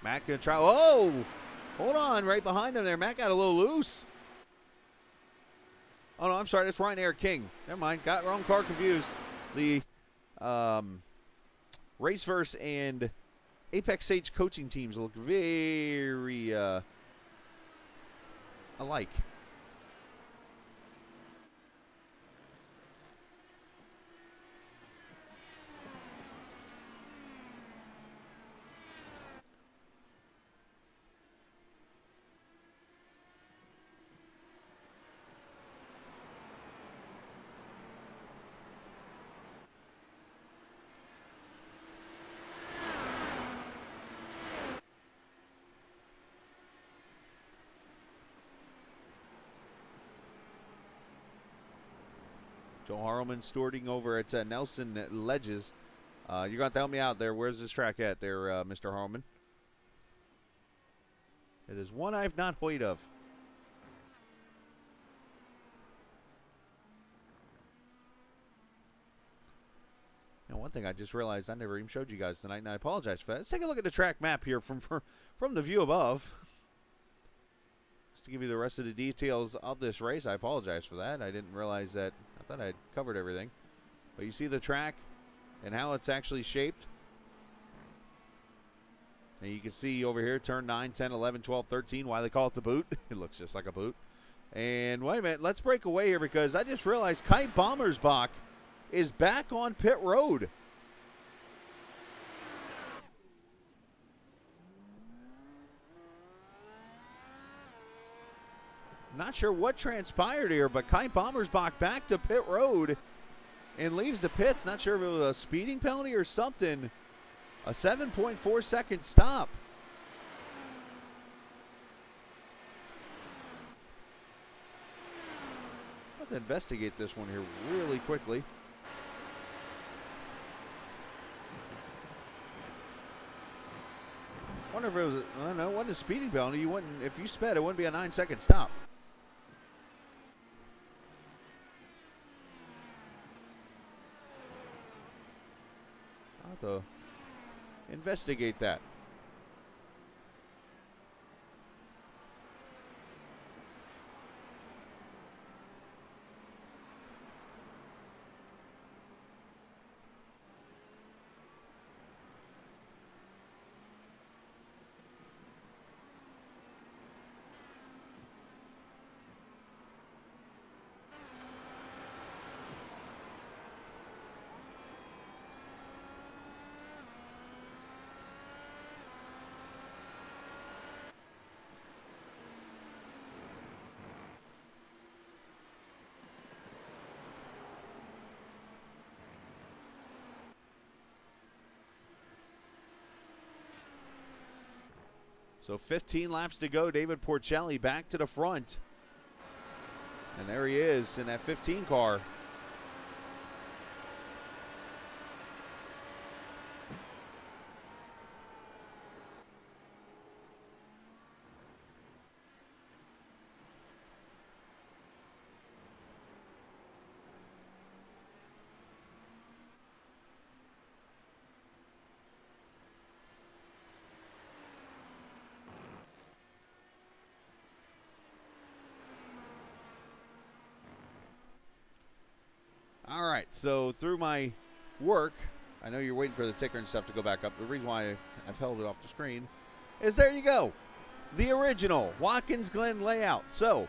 Matt going to try. Oh! Hold on. Right behind him there. Matt got a little loose. Oh, no, I'm sorry. That's Ryan Eric King. Never mind. Got wrong car confused. The Raceverse and Apex Sage coaching teams look very alike. Joe Harleman stewarding over at Nelson Ledges. You're going to have to help me out there. Where's this track at there, Mr. Harleman? It is one I've not heard of. Now, one thing I just realized I never even showed you guys tonight, and I apologize for that. Let's take a look at the track map here from the view above. Just to give you the rest of the details of this race. I apologize for that. I didn't realize that. I thought I'd covered everything. But you see the track and how it's actually shaped. And you can see over here, turn 9, 10, 11, 12, 13, why they call it the boot. It looks just like a boot. And wait a minute, let's break away here because I just realized Kai Bommersbach is back on pit road. Not sure what transpired here, but Kai Bommersbach back to pit road and leaves the pits. Not sure if it was a speeding penalty or something. A 7.4 second stop. I'll have to investigate this one here really quickly. Wonder if it was, I don't know, it wasn't a speeding penalty. You wouldn't, if you sped, it wouldn't be a 9-second stop. I'll have to investigate that. So 15 laps to go. David Porcelli back to the front. And there he is in that 15 car. All right, so through my work, I know you're waiting for the ticker and stuff to go back up. The reason why I've held it off the screen is there you go. The original Watkins Glen layout. So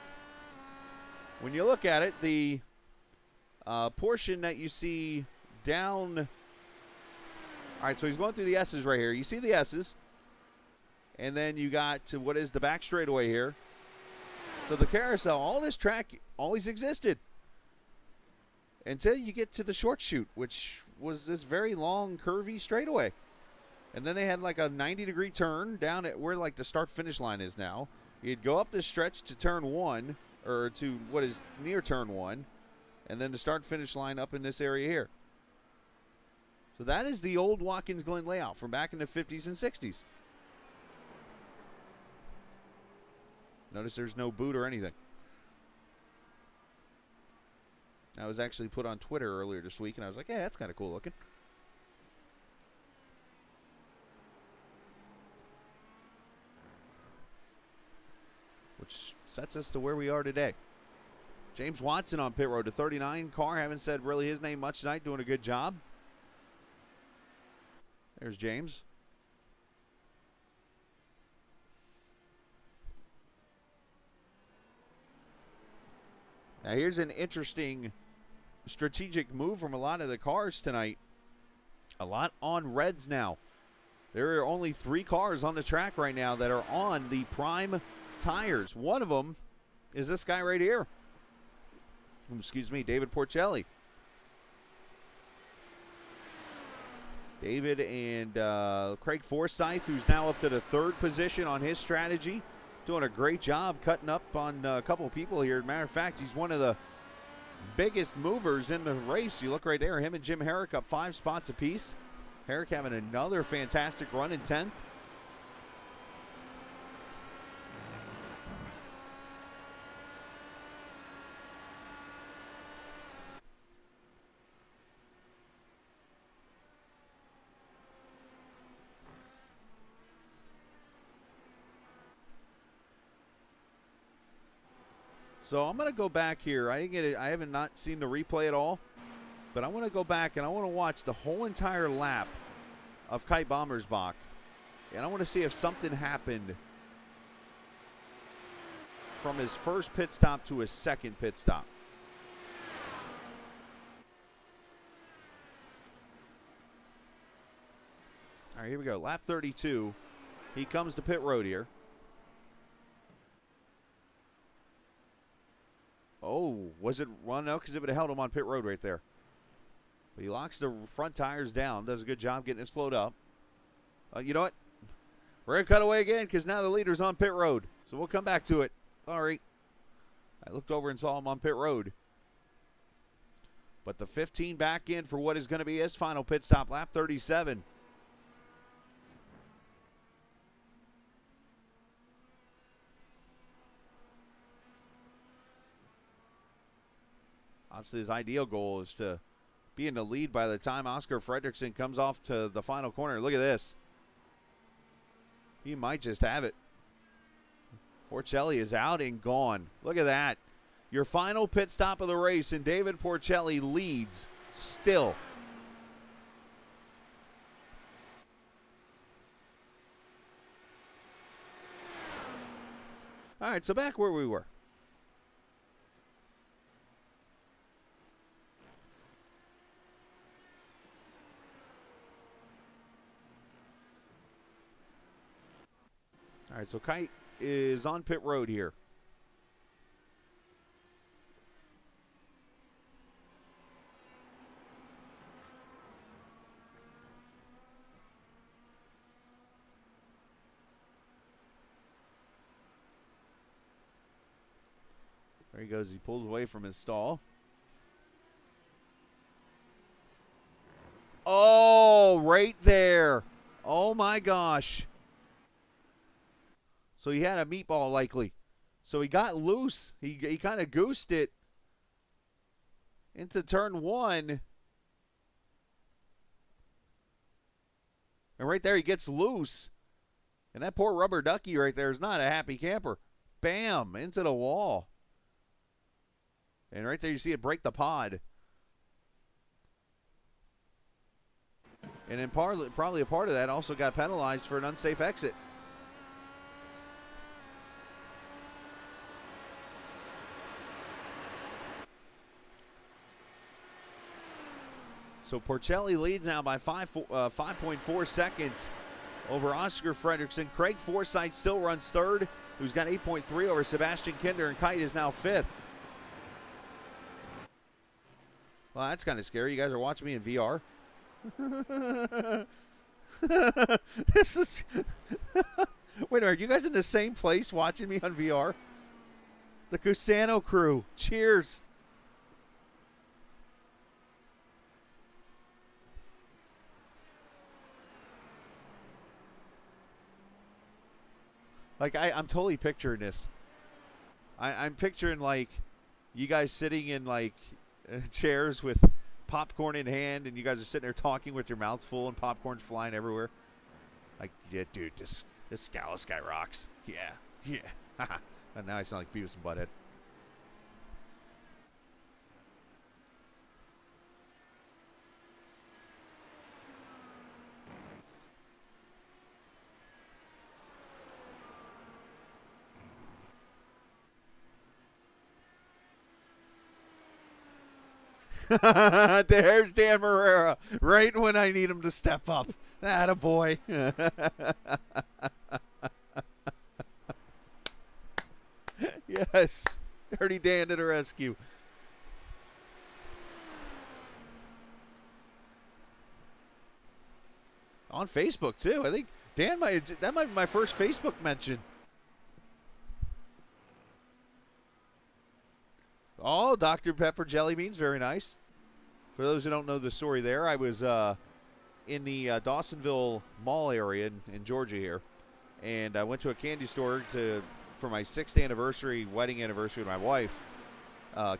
when you look at it, the portion that you see down. All right, so he's going through the S's right here. You see the S's. And then you got to what is the back straightaway here. So the carousel, all this track always existed. Until you get to the short chute, which was this very long, curvy straightaway. And then they had like a 90-degree turn down at where like the start-finish line is now. You'd go up this stretch to turn 1, or to what is near turn 1, and then the start-finish line up in this area here. So that is the old Watkins Glen layout from back in the 50s and 60s. Notice there's no boot or anything. I was actually put on Twitter earlier this week, and I was like, yeah, that's kind of cool looking. which sets us to where we are today. James Watson on pit road, the 39 car. Haven't said really his name much tonight. Doing a good job. There's James. Now here's an interesting strategic move from a lot of the cars tonight. A lot on reds now. There are only 3 cars on the track right now that are on the prime tires. One of them is this guy right here. Excuse me, David Porcelli. David and Craig Forsyth, who's now up to the 3rd position on his strategy. Doing a great job cutting up on a couple of people here. Matter of fact, he's one of the biggest movers in the race. You look right there, him and Jim Herrick up 5 spots apiece. Herrick having another fantastic run in 10th. So I'm going to go back here. I didn't get it. I haven't not seen the replay at all, but I want to go back and I want to watch the whole entire lap of Kite Bommersbach, and I want to see if something happened from his first pit stop to his second pit stop. All right, here we go. Lap 32. He comes to pit road here. Oh, was it run? No, because it would have held him on pit road right there. But he locks the front tires down. Does a good job getting it slowed up. You know what? We're going to cut away again because now the leader's on pit road. So we'll come back to it. Sorry. I looked over and saw him on pit road. But the 15 back in for what is going to be his final pit stop, lap 37. Obviously, his ideal goal is to be in the lead by the time Oscar Fredrickson comes off to the final corner. Look at this. He might just have it. Porcelli is out and gone. Look at that. Your final pit stop of the race, and David Porcelli leads still. All right, so back where we were. All right, so Kite is on pit road here. There he goes. He pulls away from his stall. Oh, right there. Oh, my gosh. So he had a meatball likely. So he got loose. He kind of goosed it into turn 1. And right there he gets loose. And that poor rubber ducky right there is not a happy camper. Bam, into the wall. And right there you see it break the pod. And then probably a part of that also got penalized for an unsafe exit. So Porcelli leads now by 5.4 seconds over Oscar Fredrickson. Craig Forsyth still runs third, who's got 8.3 over Sebastian Kinder, and Kite is now 5th. Well, that's kind of scary. You guys are watching me in VR. This is wait a minute, are you guys in the same place watching me on VR? The Cusano crew. Cheers. Like, I'm totally picturing this. I'm picturing, like, you guys sitting in, like, chairs with popcorn in hand, and you guys are sitting there talking with your mouths full and popcorn's flying everywhere. Like, yeah, dude, this guy rocks. Yeah. And now I sound like Beavis and Butthead. There's Dan Marrera, right when I need him to step up. Attaboy. Yes. Dirty Dan to the rescue. On Facebook, too. I think Dan that might be my first Facebook mention. Oh, Dr. Pepper jelly beans, very nice. For those who don't know the story there, I was in the Dawsonville Mall area in Georgia here, and I went to a candy store for my 6th anniversary, wedding anniversary with my wife.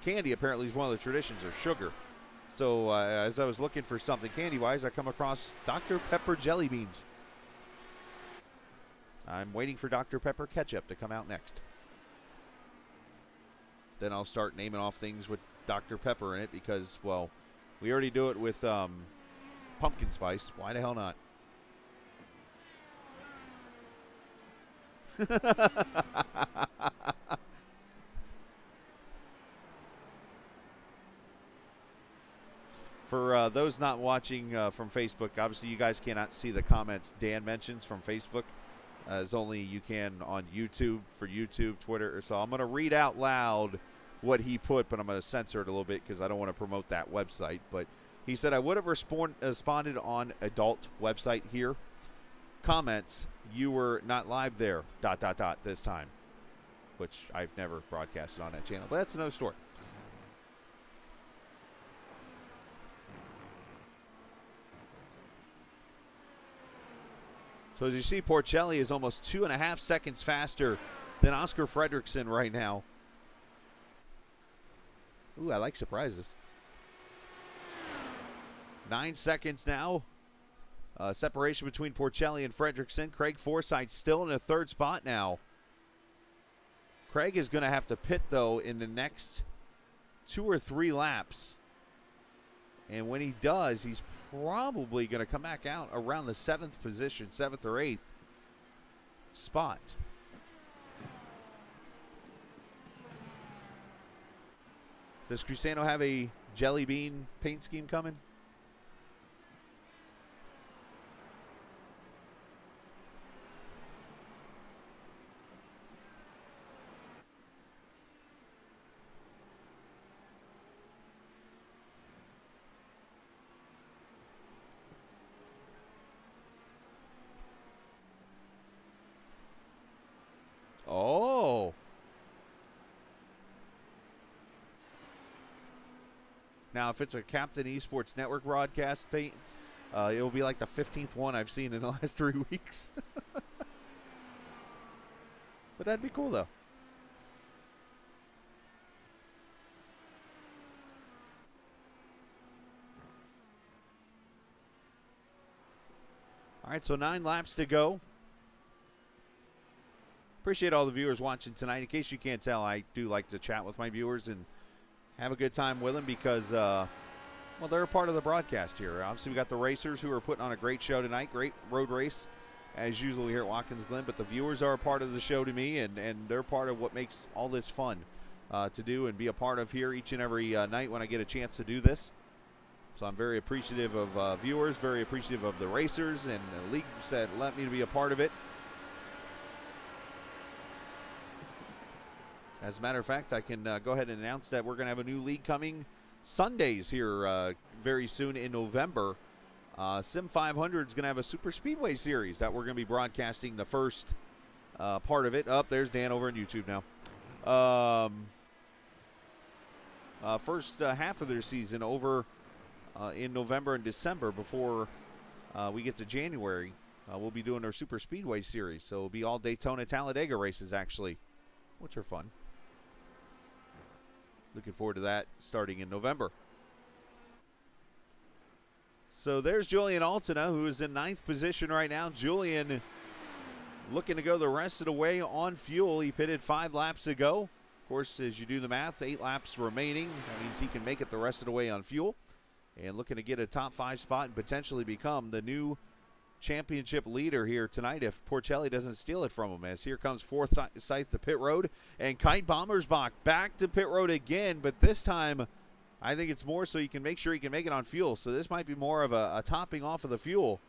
Candy apparently is one of the traditions, or sugar. So as I was looking for something candy-wise, I come across Dr. Pepper jelly beans. I'm waiting for Dr. Pepper ketchup to come out next. Then I'll start naming off things with Dr. Pepper in it because, well, we already do it with pumpkin spice. Why the hell not? For those not watching from Facebook, obviously you guys cannot see the comments Dan mentions from Facebook, as only you can on YouTube for YouTube, Twitter. So I'm going to read out loud what he put, but I'm going to censor it a little bit because I don't want to promote that website. But he said, I would have responded on adult website here. Comments, you were not live there, ... this time. Which I've never broadcasted on that channel, but that's another story. So as you see, Porcelli is almost 2.5 seconds faster than Oscar Fredrickson right now. Ooh, I like surprises. 9 seconds now. Separation between Porcelli and Fredrickson. Craig Forsyth still in a 3rd spot now. Craig is going to have to pit, though, in the next 2 or 3 laps. And when he does, he's probably going to come back out around the 7th position, 7th or 8th spot. Does Cusano have a jelly bean paint scheme coming? Oh. Now, if it's a Captain Esports Network broadcast paint, it will be like the 15th one I've seen in the last 3 weeks. But that'd be cool, though. All right, so 9 laps to go. Appreciate all the viewers watching tonight. In case you can't tell, I do like to chat with my viewers and have a good time with them because, well, they're a part of the broadcast here. Obviously, we got the racers who are putting on a great show tonight. Great road race, as usual here at Watkins Glen. But the viewers are a part of the show to me, and they're part of what makes all this fun to do and be a part of here each and every night when I get a chance to do this. So I'm very appreciative of viewers, very appreciative of the racers and the leagues that let me be a part of it. As a matter of fact, I can go ahead and announce that we're going to have a new league coming Sundays here very soon in November. Sim 500 is going to have a Super Speedway series that we're going to be broadcasting the first part of it. There's Dan over on YouTube now. First half of their season over in November and December before we get to January. We'll be doing our Super Speedway series. So it'll be all Daytona, Talladega races, actually, which are fun. Looking forward to that starting in November. So there's Julian Altina, who is in 9th position right now. Julian looking to go the rest of the way on fuel. He pitted 5 laps ago. Of course, as you do the math, 8 laps remaining. That means he can make it the rest of the way on fuel. And looking to get a top 5 spot and potentially become the new championship leader here tonight if Porcelli doesn't steal it from him. As here comes Forsyth to pit road, and Kite Bommersbach back to pit road again, but this time I think it's more so you can make sure he can make it on fuel. So this might be more of a topping off of the fuel.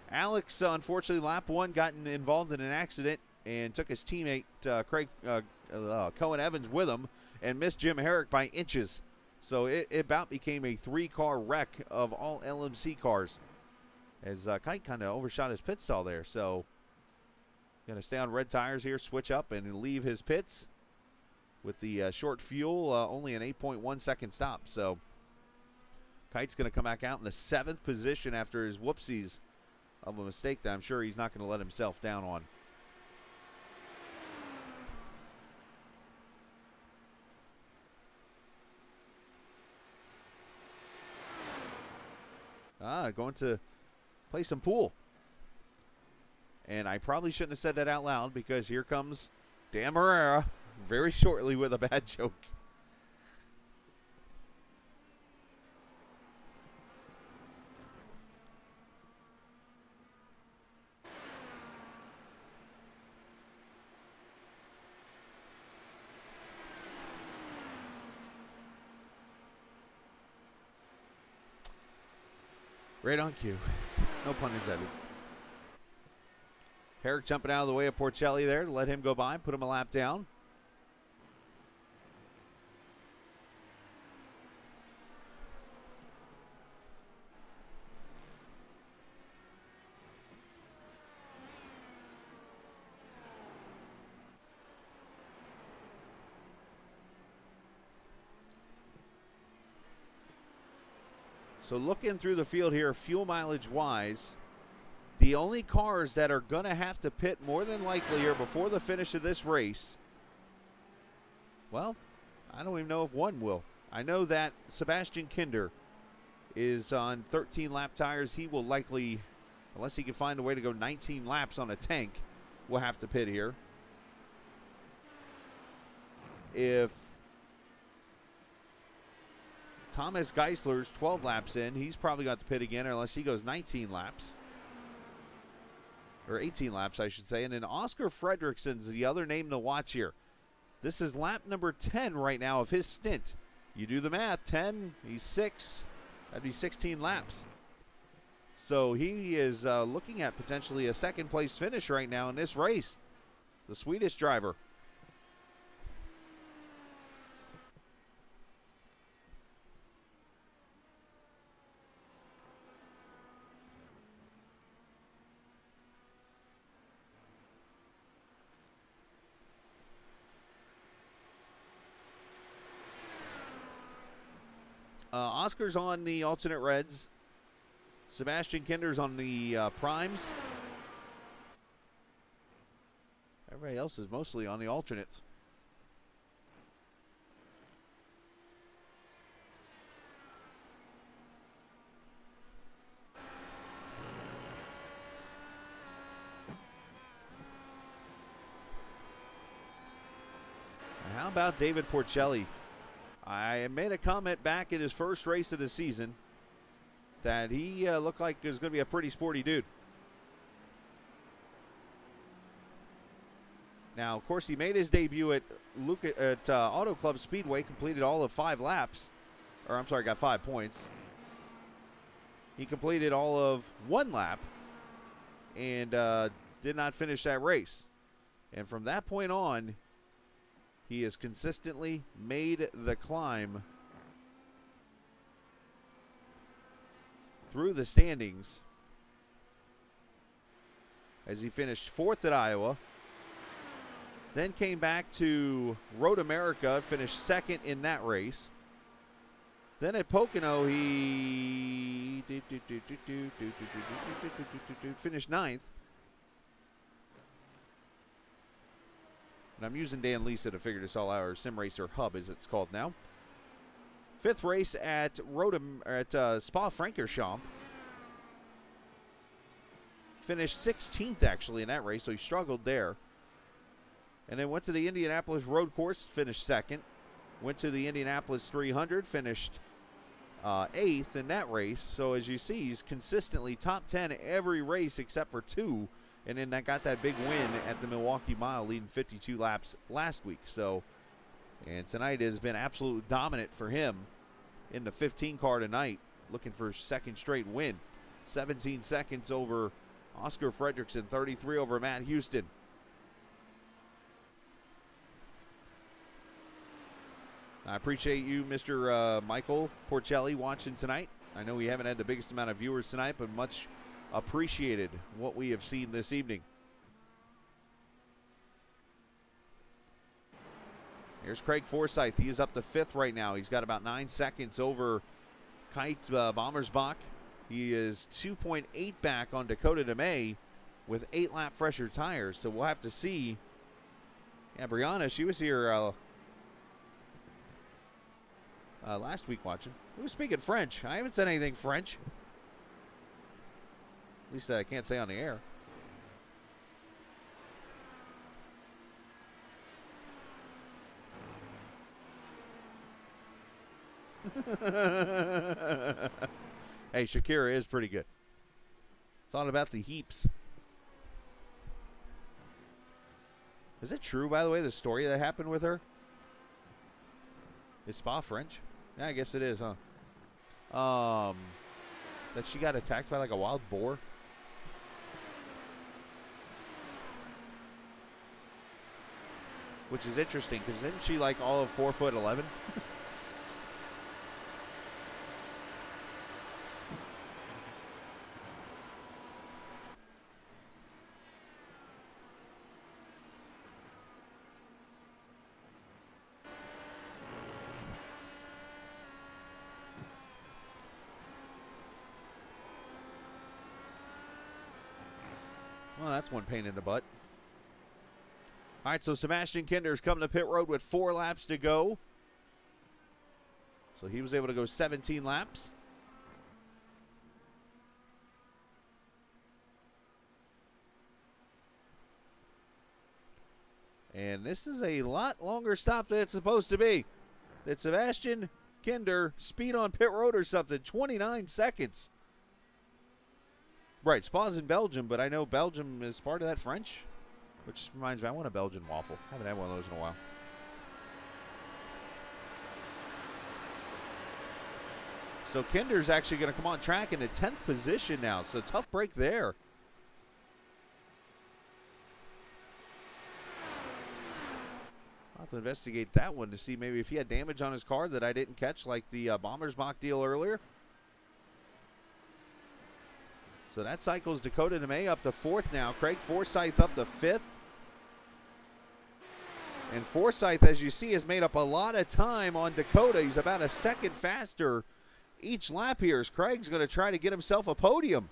Alex, unfortunately, lap 1 got involved in an accident and took his teammate Cohen Evans with him and missed Jim Herrick by inches. So it about became a 3-car wreck of all LMC cars as Kite kind of overshot his pit stall there. So going to stay on red tires here, switch up, and leave his pits with the short fuel, only an 8.1 second stop. So Kite's going to come back out in the 7th position after his whoopsies of a mistake that I'm sure he's not going to let himself down on. Going to play some pool. And I probably shouldn't have said that out loud because here comes Dan Herrera very shortly with a bad joke. Right on cue. No pun intended. Herrick jumping out of the way of Porcelli there to let him go by, put him a lap down. So looking through the field here, fuel mileage wise, the only cars that are going to have to pit more than likely here before the finish of this race, well, I don't even know if one will. I know that Sebastian Kinder is on 13 lap tires. He will likely, unless he can find a way to go 19 laps on a tank, will have to pit here. If Thomas Geisler's 12 laps in, he's probably got to pit again unless he goes 19 laps. Or 18 laps, I should say. And then Oscar Fredrickson's the other name to watch here. This is lap number 10 right now of his stint. You do the math, 10, he's 6. That'd be 16 laps. So he is looking at potentially a second place finish right now in this race. The Swedish driver. Oscar's on the alternate reds. Sebastian Kinder's on the primes. Everybody else is mostly on the alternates. And how about David Porcelli? I made a comment back in his first race of the season that he looked like he was going to be a pretty sporty dude. Now, of course, he made his debut at Auto Club Speedway, completed all of 5 laps. Or, I'm sorry, got 5 points. He completed all of 1 lap and did not finish that race. And from that point on, he has consistently made the climb through the standings as he finished 4th at Iowa, then came back to Road America, finished 2nd in that race. Then at Pocono, he finished 9th. And I'm using Dan Lisa to figure this all out, or Sim Racer Hub as it's called now. 5th race at Spa-Francorchamps. Finished 16th, actually, in that race, so he struggled there. And then went to the Indianapolis road course, finished second. Went to the Indianapolis 300, finished 8th in that race. So as you see, he's consistently top 10 every race except for 2. And then that got that big win at the Milwaukee Mile, leading 52 laps last week. So, and tonight has been absolute dominant for him in the 15 car tonight, looking for second straight win. 17 seconds over Oscar Fredrickson, 33 over Matt Houston. I appreciate you, Mr. Michael Porcelli, watching tonight. I know we haven't had the biggest amount of viewers tonight, but much appreciated what we have seen this evening. Here's Craig Forsyth. He is up to 5th right now. He's got about 9 seconds over Kite Bommersbach. He is 2.8 back on Dakota DeMay with 8-lap fresher tires. So we'll have to see. Yeah, Brianna, she was here last week watching. Who's speaking French? I haven't said anything French. At least I can't say on the air. Hey, Shakira is pretty good. It's all about the heaps. Is it true, by the way, the story that happened with her? Is Spa French? Yeah, I guess it is, huh? That she got attacked by like a wild boar. Which is interesting, because isn't she like all of 4'11"? Well, that's one pain in the butt. All right, so Sebastian Kinder's coming to pit road with 4 laps to go. So he was able to go 17 laps. And this is a lot longer stop than it's supposed to be. Did Sebastian Kinder speed on pit road or something? 29 seconds. Right, Spa's in Belgium, but I know Belgium is part of that French. Which reminds me, I want a Belgian waffle. I haven't had one of those in a while. So Kinder's actually going to come on track in the 10th position now. So tough break there. I'll have to investigate that one to see maybe if he had damage on his car that I didn't catch, like the Bommersbach deal earlier. So that cycles Dakota DeMay up to 4th now. Craig Forsyth up to 5th. And Forsyth, as you see, has made up a lot of time on Dakota. He's about a second faster each lap here as Craig's going to try to get himself a podium.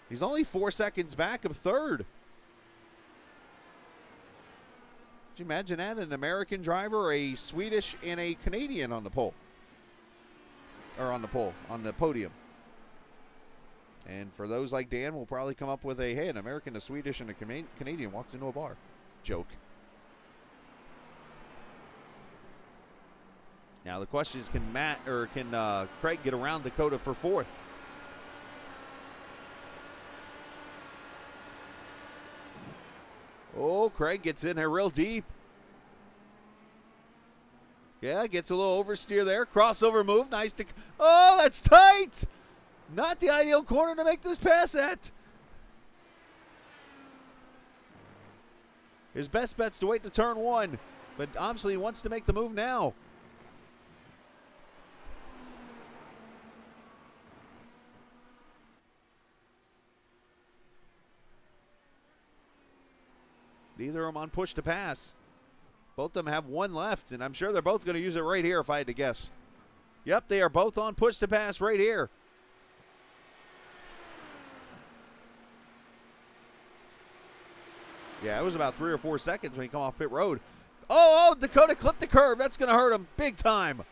He's only 4 seconds back of 3rd. Could you imagine that? An American driver, a Swedish, and a Canadian on the pole. Or on the podium. And for those like Dan, we'll probably come up with an American, a Swedish, and a Canadian walked into a bar. Joke. Now the question is, can Craig get around Dakota for 4th? Oh, Craig gets in there real deep. Yeah, gets a little oversteer there. Crossover move. Nice to... Oh, that's tight! Not the ideal corner to make this pass at. His best bet's to wait to turn 1, but obviously he wants to make the move now. Neither of them on push to pass. Both of them have 1 left, and I'm sure they're both going to use it right here if I had to guess. Yep, they are both on push to pass right here. Yeah, it was about 3 or 4 seconds when he come off pit road. Oh, Dakota clipped the curve. That's going to hurt him big time.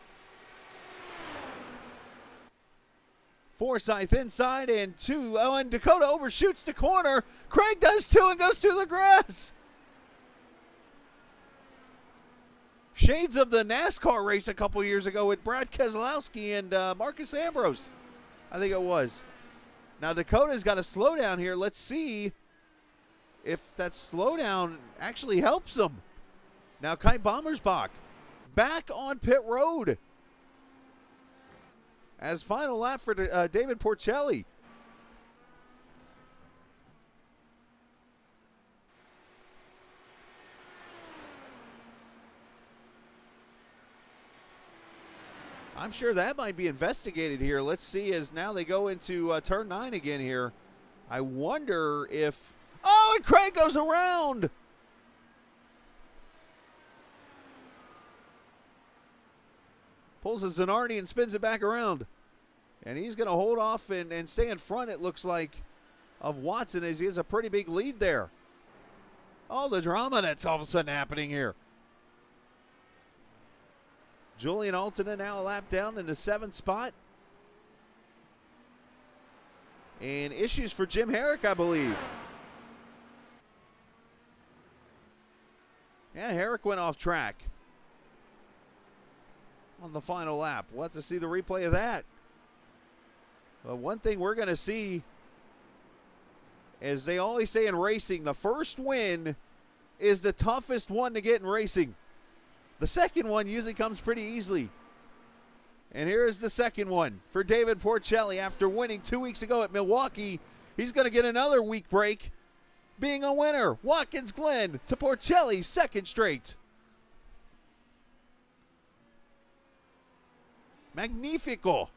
Forsyth inside and two. Oh, and Dakota overshoots the corner. Craig does too and goes to the grass. Shades of the NASCAR race a couple years ago with Brad Keselowski and Marcus Ambrose, I think it was. Now Dakota's got a slowdown here. Let's see if that slowdown actually helps him. Now Kai Bommersbach back on pit road as final lap for David Porcelli. I'm sure that might be investigated here. Let's see as now they go into turn 9 again here. I wonder if... Oh, and Craig goes around! Pulls a Zanardi and spins it back around. And he's going to hold off and stay in front, it looks like, of Watson as he has a pretty big lead there. All the drama that's all of a sudden happening here. Julian Altonen now a lap down in the 7th spot. And issues for Jim Herrick, I believe. Yeah, Herrick went off track on the final lap. We'll have to see the replay of that. But one thing we're going to see, as they always say in racing, the first win is the toughest one to get in racing. The second one usually comes pretty easily. And here is the second one for David Porcelli after winning 2 weeks ago at Milwaukee. He's going to get another week break being a winner. Watkins Glen to Porcelli's second straight. Magnifico.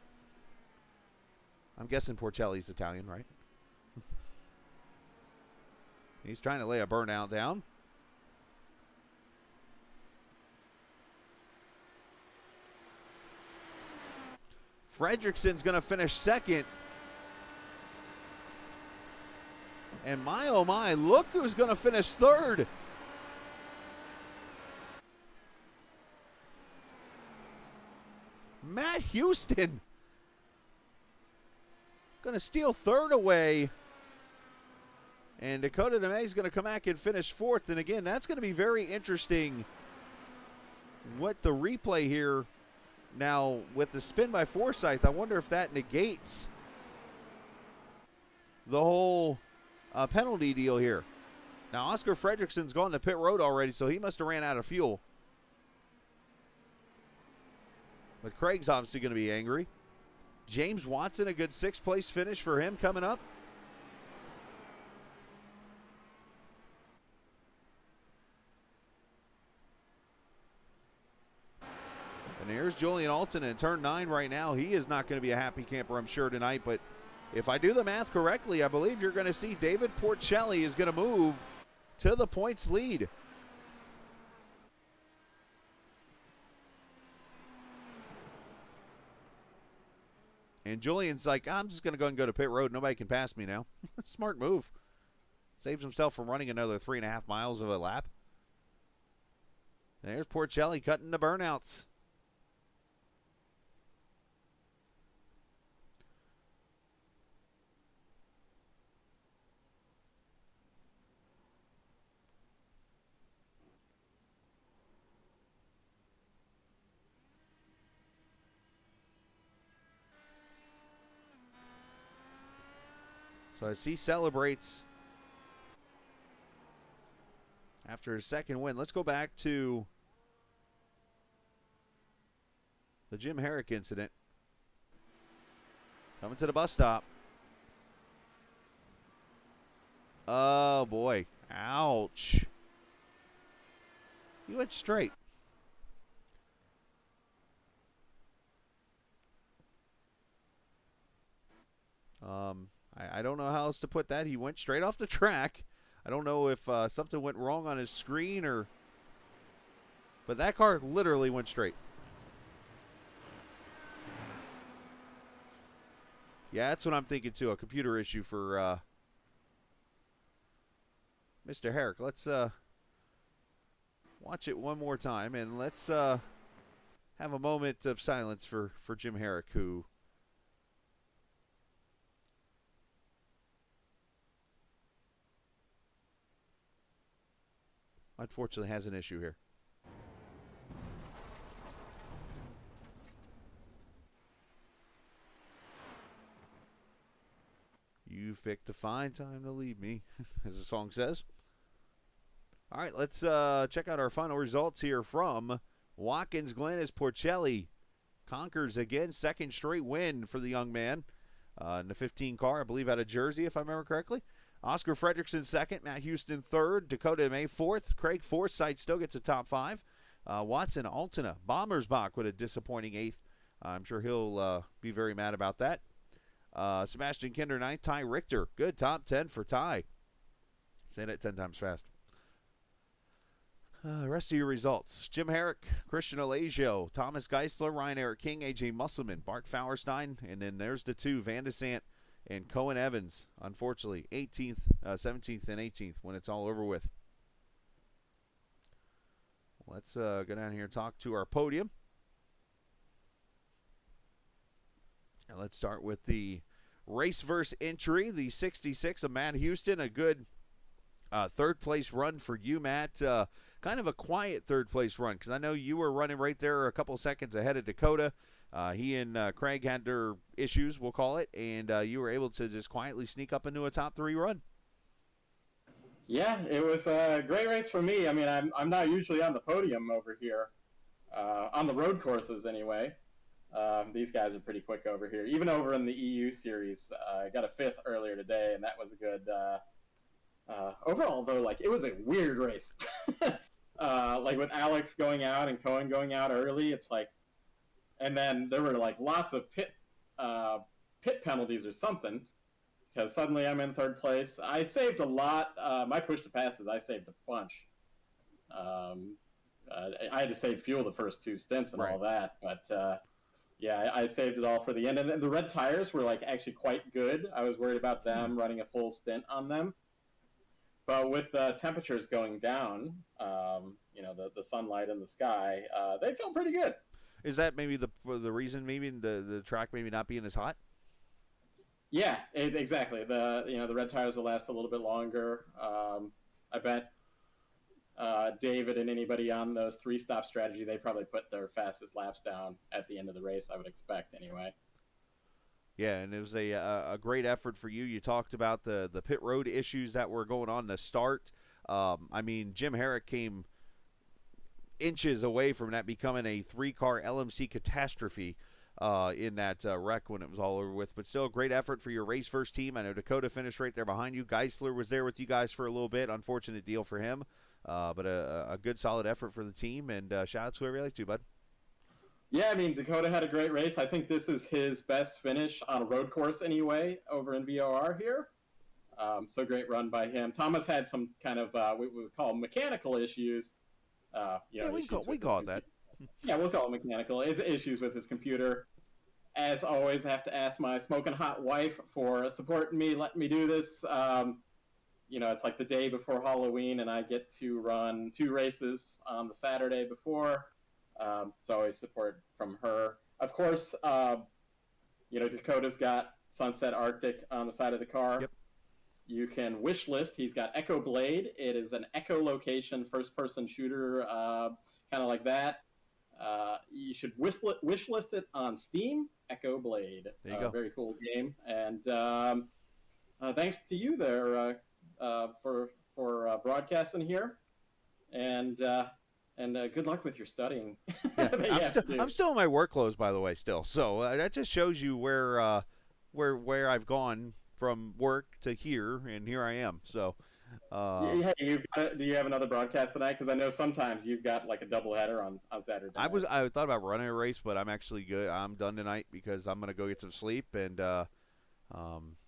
I'm guessing Porcelli's Italian, right? He's trying to lay a burnout down. Fredrickson's going to finish second. And my, oh my, look who's going to finish third. Matt Houston going to steal third away. And Dakota DeMay is going to come back and finish fourth. And again, that's going to be very interesting what the replay here. Now, with the spin by Forsyth, I wonder if that negates the whole penalty deal here. Now, Oscar Fredrickson's gone to pit road already, so he must have ran out of fuel. But Craig's obviously going to be angry. James Watson, a good 6th place finish for him coming up. And here's Julian Alton in turn 9 right now. He is not going to be a happy camper, I'm sure, tonight. But if I do the math correctly, I believe you're going to see David Porcelli is going to move to the points lead. And Julian's like, I'm just going to go and go to pit road. Nobody can pass me now. Smart move. Saves himself from running another 3.5 miles of a lap. There's Porcelli cutting the burnouts. So as he celebrates after his second win, let's go back to the Jim Herrick incident. Coming to the bus stop. Oh, boy. Ouch. He went straight. I don't know how else to put that. He went straight off the track. I don't know if something went wrong on his screen or... But that car literally went straight. Yeah, that's what I'm thinking too. A computer issue for Mr. Herrick. Let's watch it one more time, and let's have a moment of silence for Jim Herrick, who unfortunately has an issue here. You've picked a fine time to leave me, as the song says. All right, let's check out our final results here from Watkins. Glen as Porcelli conquers again, second straight win for the young man in the 15 car, I believe out of Jersey, if I remember correctly. Oscar Fredrickson second, Matt Houston third, Dakota May fourth, Craig Forsythe still gets a top five. Watson Altena, Bommersbach with a disappointing eighth. I'm sure he'll be very mad about that. Sebastian Kinder ninth, Ty Richter, good top 10 for Ty. Say that 10 times fast. Rest of your results. Jim Herrick, Christian Alagio, Thomas Geisler, Ryan Eric King, A.J. Musselman, Bart Fauerstein, and then there's the two, Van de Sant and Cohen Evans, unfortunately, 18th, 17th, and 18th when it's all over with. Let's go down here and talk to our podium. And let's start with the race-verse entry, the 66 of Matt Houston, a good third-place run for you, Matt. Kind of a quiet third-place run because I know you were running right there a couple seconds ahead of Dakota. He and Craig had their issues, we'll call it, and you were able to just quietly sneak up into a top 3 run. Yeah, it was a great race for me. I mean, I'm not usually on the podium over here, on the road courses anyway. These guys are pretty quick over here. Even over in the EU series, I got a 5th earlier today, and that was a good overall, though, like, it was a weird race. Like with Alex going out and Cohen going out early, it's like, and then there were like lots of pit penalties or something, because suddenly I'm in 3rd place. I saved a lot. My push to passes, I saved a bunch. I had to save fuel the first 2 stints and all that, but yeah, I saved it all for the end. And the red tires were like actually quite good. I was worried about them running a full stint on them. But with the temperatures going down, you know, the sunlight in the sky, they feel pretty good. Is that maybe the reason, maybe the track maybe not being as hot? Yeah, exactly. The red tires will last a little bit longer. I bet David and anybody on those 3-stop strategy, they probably put their fastest laps down at the end of the race, I would expect anyway. Yeah, and it was a great effort for you. You talked about the pit road issues that were going on to start. I mean, Jim Herrick came inches away from that becoming a 3-car LMC catastrophe in that wreck when it was all over with. But still, a great effort for your race first team. I know Dakota finished right there behind you. Geisler was there with you guys for a little bit. Unfortunate deal for him. But a good, solid effort for the team. And shout out to whoever you like to, bud. Yeah, I mean, Dakota had a great race. I think this is his best finish on a road course anyway over in VOR here. So great run by him. Thomas had some kind of, we would call mechanical issues. We call it that. Yeah, we'll call it mechanical. It's issues with his computer. As always, I have to ask my smoking hot wife for supporting me, letting me do this. You know, it's like the day before Halloween, and I get to run 2 races on the Saturday before. So always support from her. Of course, you know, Dakota's got Sunset Arctic on the side of the car. Yep. You can wish list. He's got Echo Blade. It is an echolocation first-person shooter, kind of like that. You should wish list it on Steam. Echo Blade. There you go. Very cool game. And thanks to you there for broadcasting here. And good luck with your studying. Yeah, I'm still in my work clothes, by the way, still. So that just shows you where I've gone from work to here, and here I am. So, hey, do you have another broadcast tonight? Because I know sometimes you've got like a doubleheader on Saturday. I thought about running a race, but I'm actually good. I'm done tonight because I'm gonna go get some sleep, and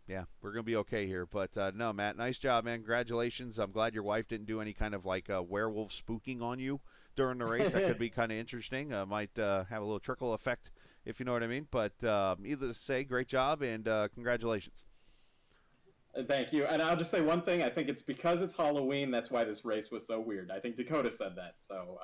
yeah, we're gonna be okay here. But no, Matt, nice job, man. Congratulations. I'm glad your wife didn't do any kind of like werewolf spooking on you during the race. That could be kind of interesting. Might have a little trickle effect, if you know what I mean. But either to say, great job and congratulations. Thank you. And I'll just say one thing. I think it's because it's Halloween. That's why this race was so weird. I think Dakota said that. So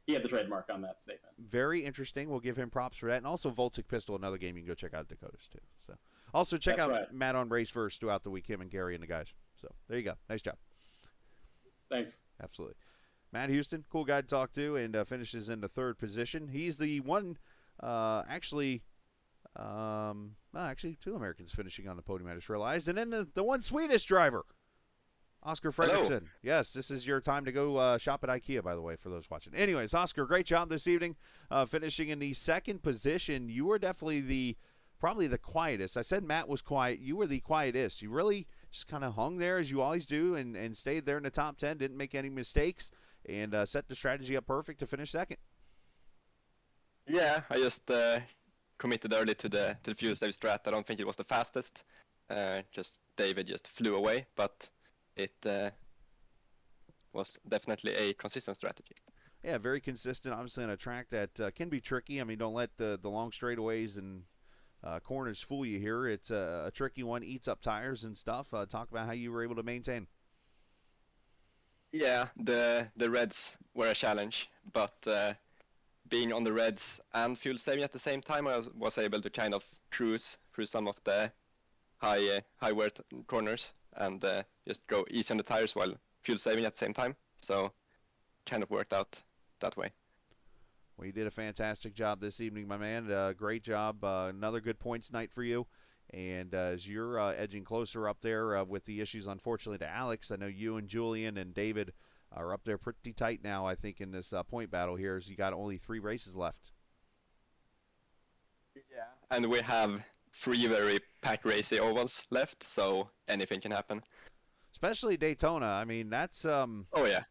he had the trademark on that statement. Very interesting. We'll give him props for that. And also Voltic Pistol, another game you can go check out Dakota's too. So also check out Matt on Race First throughout the week, him and Gary and the guys. So there you go. Nice job. Thanks. Absolutely. Matt Houston, cool guy to talk to, and finishes in the third position. He's the one, actually, actually two Americans finishing on the podium, I just realized. And then the one Swedish driver, Oscar Fredriksson. Hello. Yes, this is your time to go shop at IKEA, by the way, for those watching. Anyways, Oscar, great job this evening, finishing in the second position. You were definitely probably the quietest. I said Matt was quiet. You were the quietest. You really just kind of hung there as you always do and stayed there in the top 10, didn't make any mistakes, and set the strategy up perfect to finish second. Yeah, I just committed early to the fuel save strat. I don't think it was the fastest. Just David just flew away, but it was definitely a consistent strategy. Yeah, very consistent. Obviously on a track that can be tricky. I mean, don't let the long straightaways and corners fool you here. It's a tricky one, eats up tires and stuff. Talk about how you were able to maintain. Yeah, the Reds were a challenge, but being on the Reds and fuel saving at the same time, I was able to kind of cruise through some of the high worth corners and just go easy on the tires while fuel saving at the same time. So kind of worked out that way. Well, you did a fantastic job this evening, my man. Great job. Another good points night for you. And as you're edging closer up there with the issues, unfortunately, to Alex, I know you and Julian and David are up there pretty tight now, I think, in this point battle here, as you got only 3 races left. Yeah. And we have 3 very packed racy ovals left, so anything can happen. Especially Daytona. I mean, that's Oh yeah.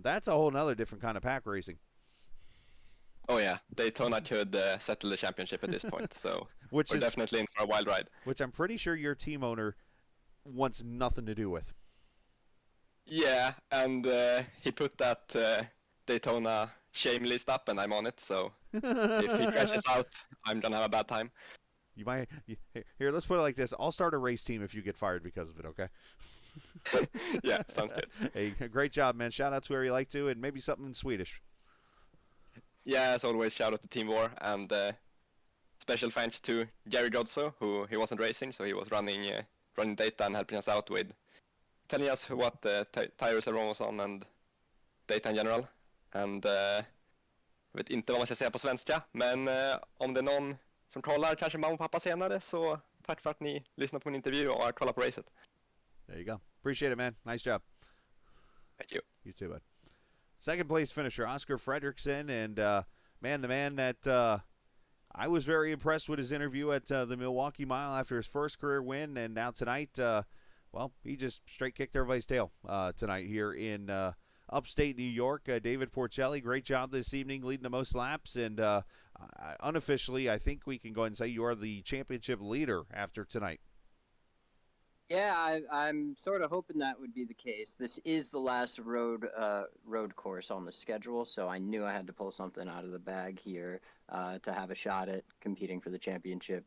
that's a whole nother different kind of pack racing. Oh yeah, Daytona could settle the championship at this point, so Which we're is definitely in for a wild ride. which I'm pretty sure your team owner wants nothing to do with. Yeah, and he put that Daytona shame list up, and I'm on it. So if he crashes out, I'm gonna have a bad time. You might here. Let's put it like this: I'll start a race team if you get fired because of it. Okay. Yeah, sounds good. Hey, great job, man! Shout out to where you like to, and maybe something in Swedish. Yeah, as always, shout out to Team VOR, and special thanks to Gary Godso, who he wasn't racing, so he was running data and helping us out with telling us what tires everyone was on and data in general. And jag vet inte vad man ska säga på svenska, men om det är någon som kollar, kanske mamma och pappa senare, så tack för att ni lyssnade på min intervju och har kollat på racet. There you go. Appreciate it, man. Nice job. Thank you. You too, bud. Second place finisher, Oscar Fredriksson, and the man that I was very impressed with his interview at the Milwaukee Mile after his first career win, and now tonight, well, he just straight kicked everybody's tail tonight here in upstate New York. David Porcelli, great job this evening, leading the most laps, and unofficially, I think we can go ahead and say you are the championship leader after tonight. Yeah, I'm sort of hoping that would be the case. This is the last road course on the schedule, so I knew I had to pull something out of the bag here to have a shot at competing for the championship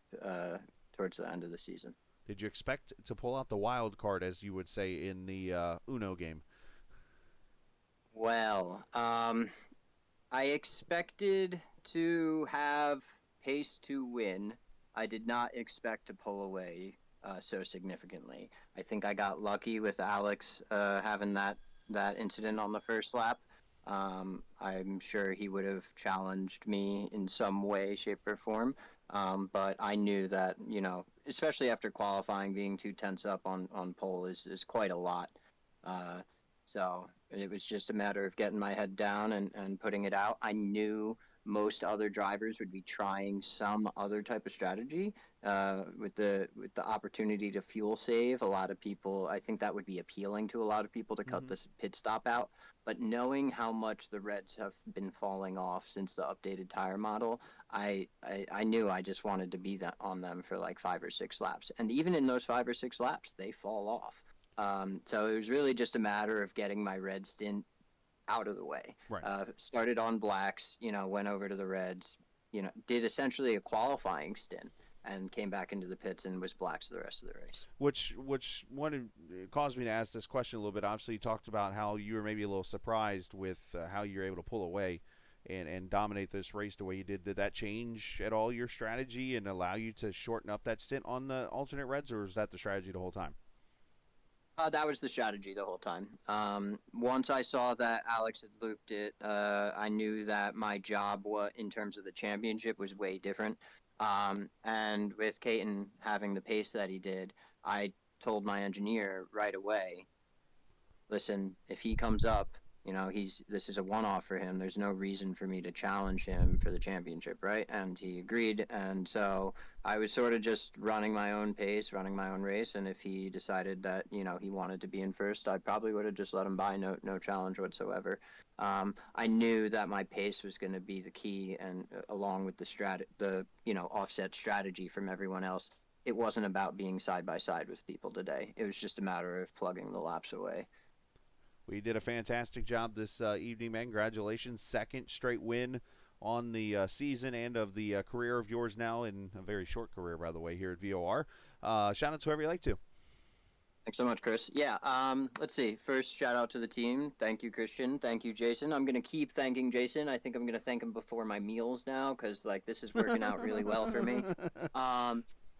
towards the end of the season. Did you expect to pull out the wild card, as you would say in the Uno game? Well, I expected to have pace to win. I did not expect to pull away so significantly. I think I got lucky with Alex having that incident on the first lap. I'm sure he would have challenged me in some way, shape, or form. But I knew that, especially after qualifying, being 2 tenths up on pole is quite a lot. So it was just a matter of getting my head down and putting it out. I knew most other drivers would be trying some other type of strategy with the opportunity to fuel save. A lot of people, I think that would be appealing to a lot of people to cut this pit stop out. But knowing how much the Reds have been falling off since the updated tire model, I knew I just wanted to be on them for like 5 or 6 laps. And even in those 5 or 6 laps, they fall off. So it was really just a matter of getting my red stint out of the way. Right. Started on blacks, went over to the Reds, did essentially a qualifying stint and came back into the pits and was blacks the rest of the race. Which caused me to ask this question a little bit. Obviously, you talked about how you were maybe a little surprised with how you were able to pull away and dominate this race the way you did. Did that change at all your strategy and allow you to shorten up that stint on the alternate Reds, or was that the strategy the whole time? That was the strategy the whole time. Once I saw that Alex had looped it, I knew that my job, in terms of the championship, was way different. And with Caton having the pace that he did, I told my engineer right away, listen, if he comes up, this is a one-off for him. There's no reason for me to challenge him for the championship, right? And he agreed. And so I was sort of just running my own pace, running my own race. And if he decided that, he wanted to be in first, I probably would have just let him by, no challenge whatsoever. I knew that my pace was going to be the key, and along with the offset strategy from everyone else. It wasn't about being side by side with people today. It was just a matter of plugging the laps away. We did a fantastic job this evening, man. Congratulations. Second straight win on the season and of the career of yours now, in a very short career, by the way, here at VOR. Shout out to whoever you like to. Thanks so much, Chris. Yeah, let's see. First, shout out to the team. Thank you, Christian. Thank you, Jason. I'm going to keep thanking Jason. I think I'm going to thank him before my meals now, because this is working out really well for me.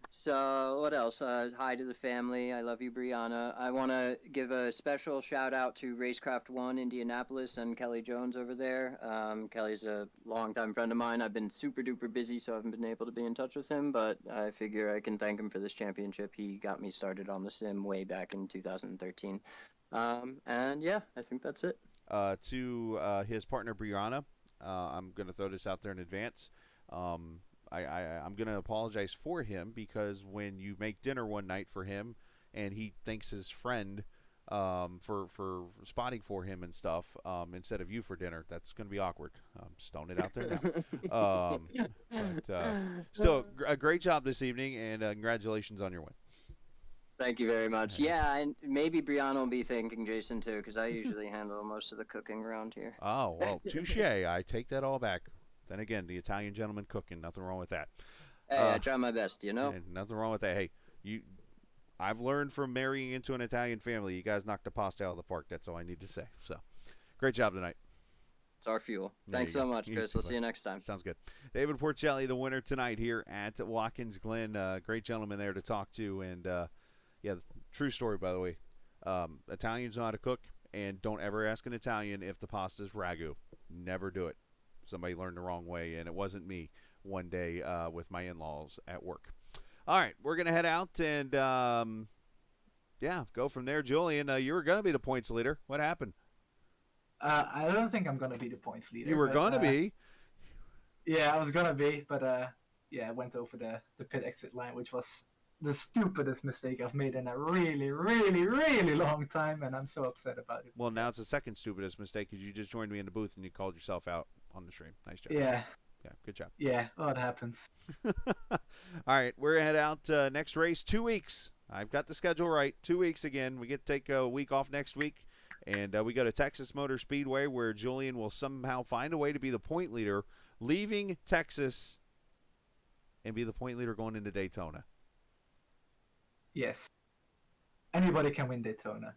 So what else? Hi to the family. I love you, Brianna. I want to give a special shout out to Racecraft 1 Indianapolis and Kelly Jones over there. Kelly's a longtime friend of mine. I've been super duper busy, so I haven't been able to be in touch with him, but I figure I can thank him for this championship. He got me started on the sim way back in 2013. And yeah, I think that's it. To his partner, Brianna, I'm going to throw this out there in advance. I'm going to apologize for him, because when you make dinner one night for him and he thanks his friend for spotting for him and stuff instead of you for dinner, that's going to be awkward. Just throwing it out there now. But still, a great job this evening, and congratulations on your win. Thank you very much. Yeah, and maybe Brianna will be thanking Jason too, because I usually handle most of the cooking around here. Oh, well, touche. I take that all back. Then again, the Italian gentleman cooking, nothing wrong with that. Hey, I try my best, Nothing wrong with that. Hey, I've learned from marrying into an Italian family, you guys knocked the pasta out of the park. That's all I need to say. So, great job tonight. It's our fuel. Thanks so much, Chris. We'll see you next time. Sounds good. David Porcelli, the winner tonight here at Watkins Glen. Great gentleman there to talk to. And, yeah, true story, by the way. Italians know how to cook, and don't ever ask an Italian if the pasta's ragu. Never do it. Somebody learned the wrong way, and it wasn't me one day with my in-laws at work. All right, we're going to head out and, go from there. Julian, you were going to be the points leader. What happened? I don't think I'm going to be the points leader. You were going to be? Yeah, I was going to be, but, I went over the pit exit line, which was the stupidest mistake I've made in a really, really, really long time, and I'm so upset about it. Well, now it's the second stupidest mistake, because you just joined me in the booth and you called yourself out on the stream. Nice job. Yeah. Yeah, good job. Yeah, well, it happens. All right, we're going to head out next race, 2 weeks. I've got the schedule right. 2 weeks again. We get to take a week off next week, and we go to Texas Motor Speedway, where Julian will somehow find a way to be the point leader, leaving Texas and be the point leader going into Daytona. Yes. Anybody can win Daytona.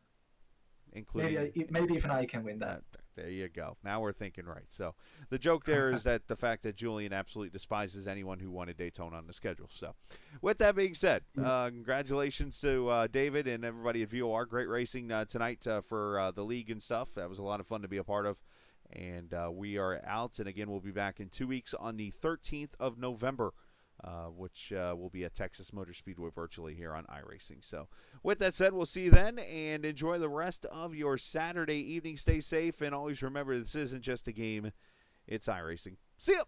Including maybe even I can win that. There you go. Now we're thinking right. So the joke there is that the fact that Julian absolutely despises anyone who wanted Daytona on the schedule. So with that being said, congratulations to David and everybody at VOR. Great racing tonight for the league and stuff. That was a lot of fun to be a part of. And we are out. And again, we'll be back in 2 weeks on the 13th of November. Which will be at Texas Motor Speedway virtually here on iRacing. So with that said, we'll see you then, and enjoy the rest of your Saturday evening. Stay safe, and always remember, this isn't just a game, it's iRacing. See ya!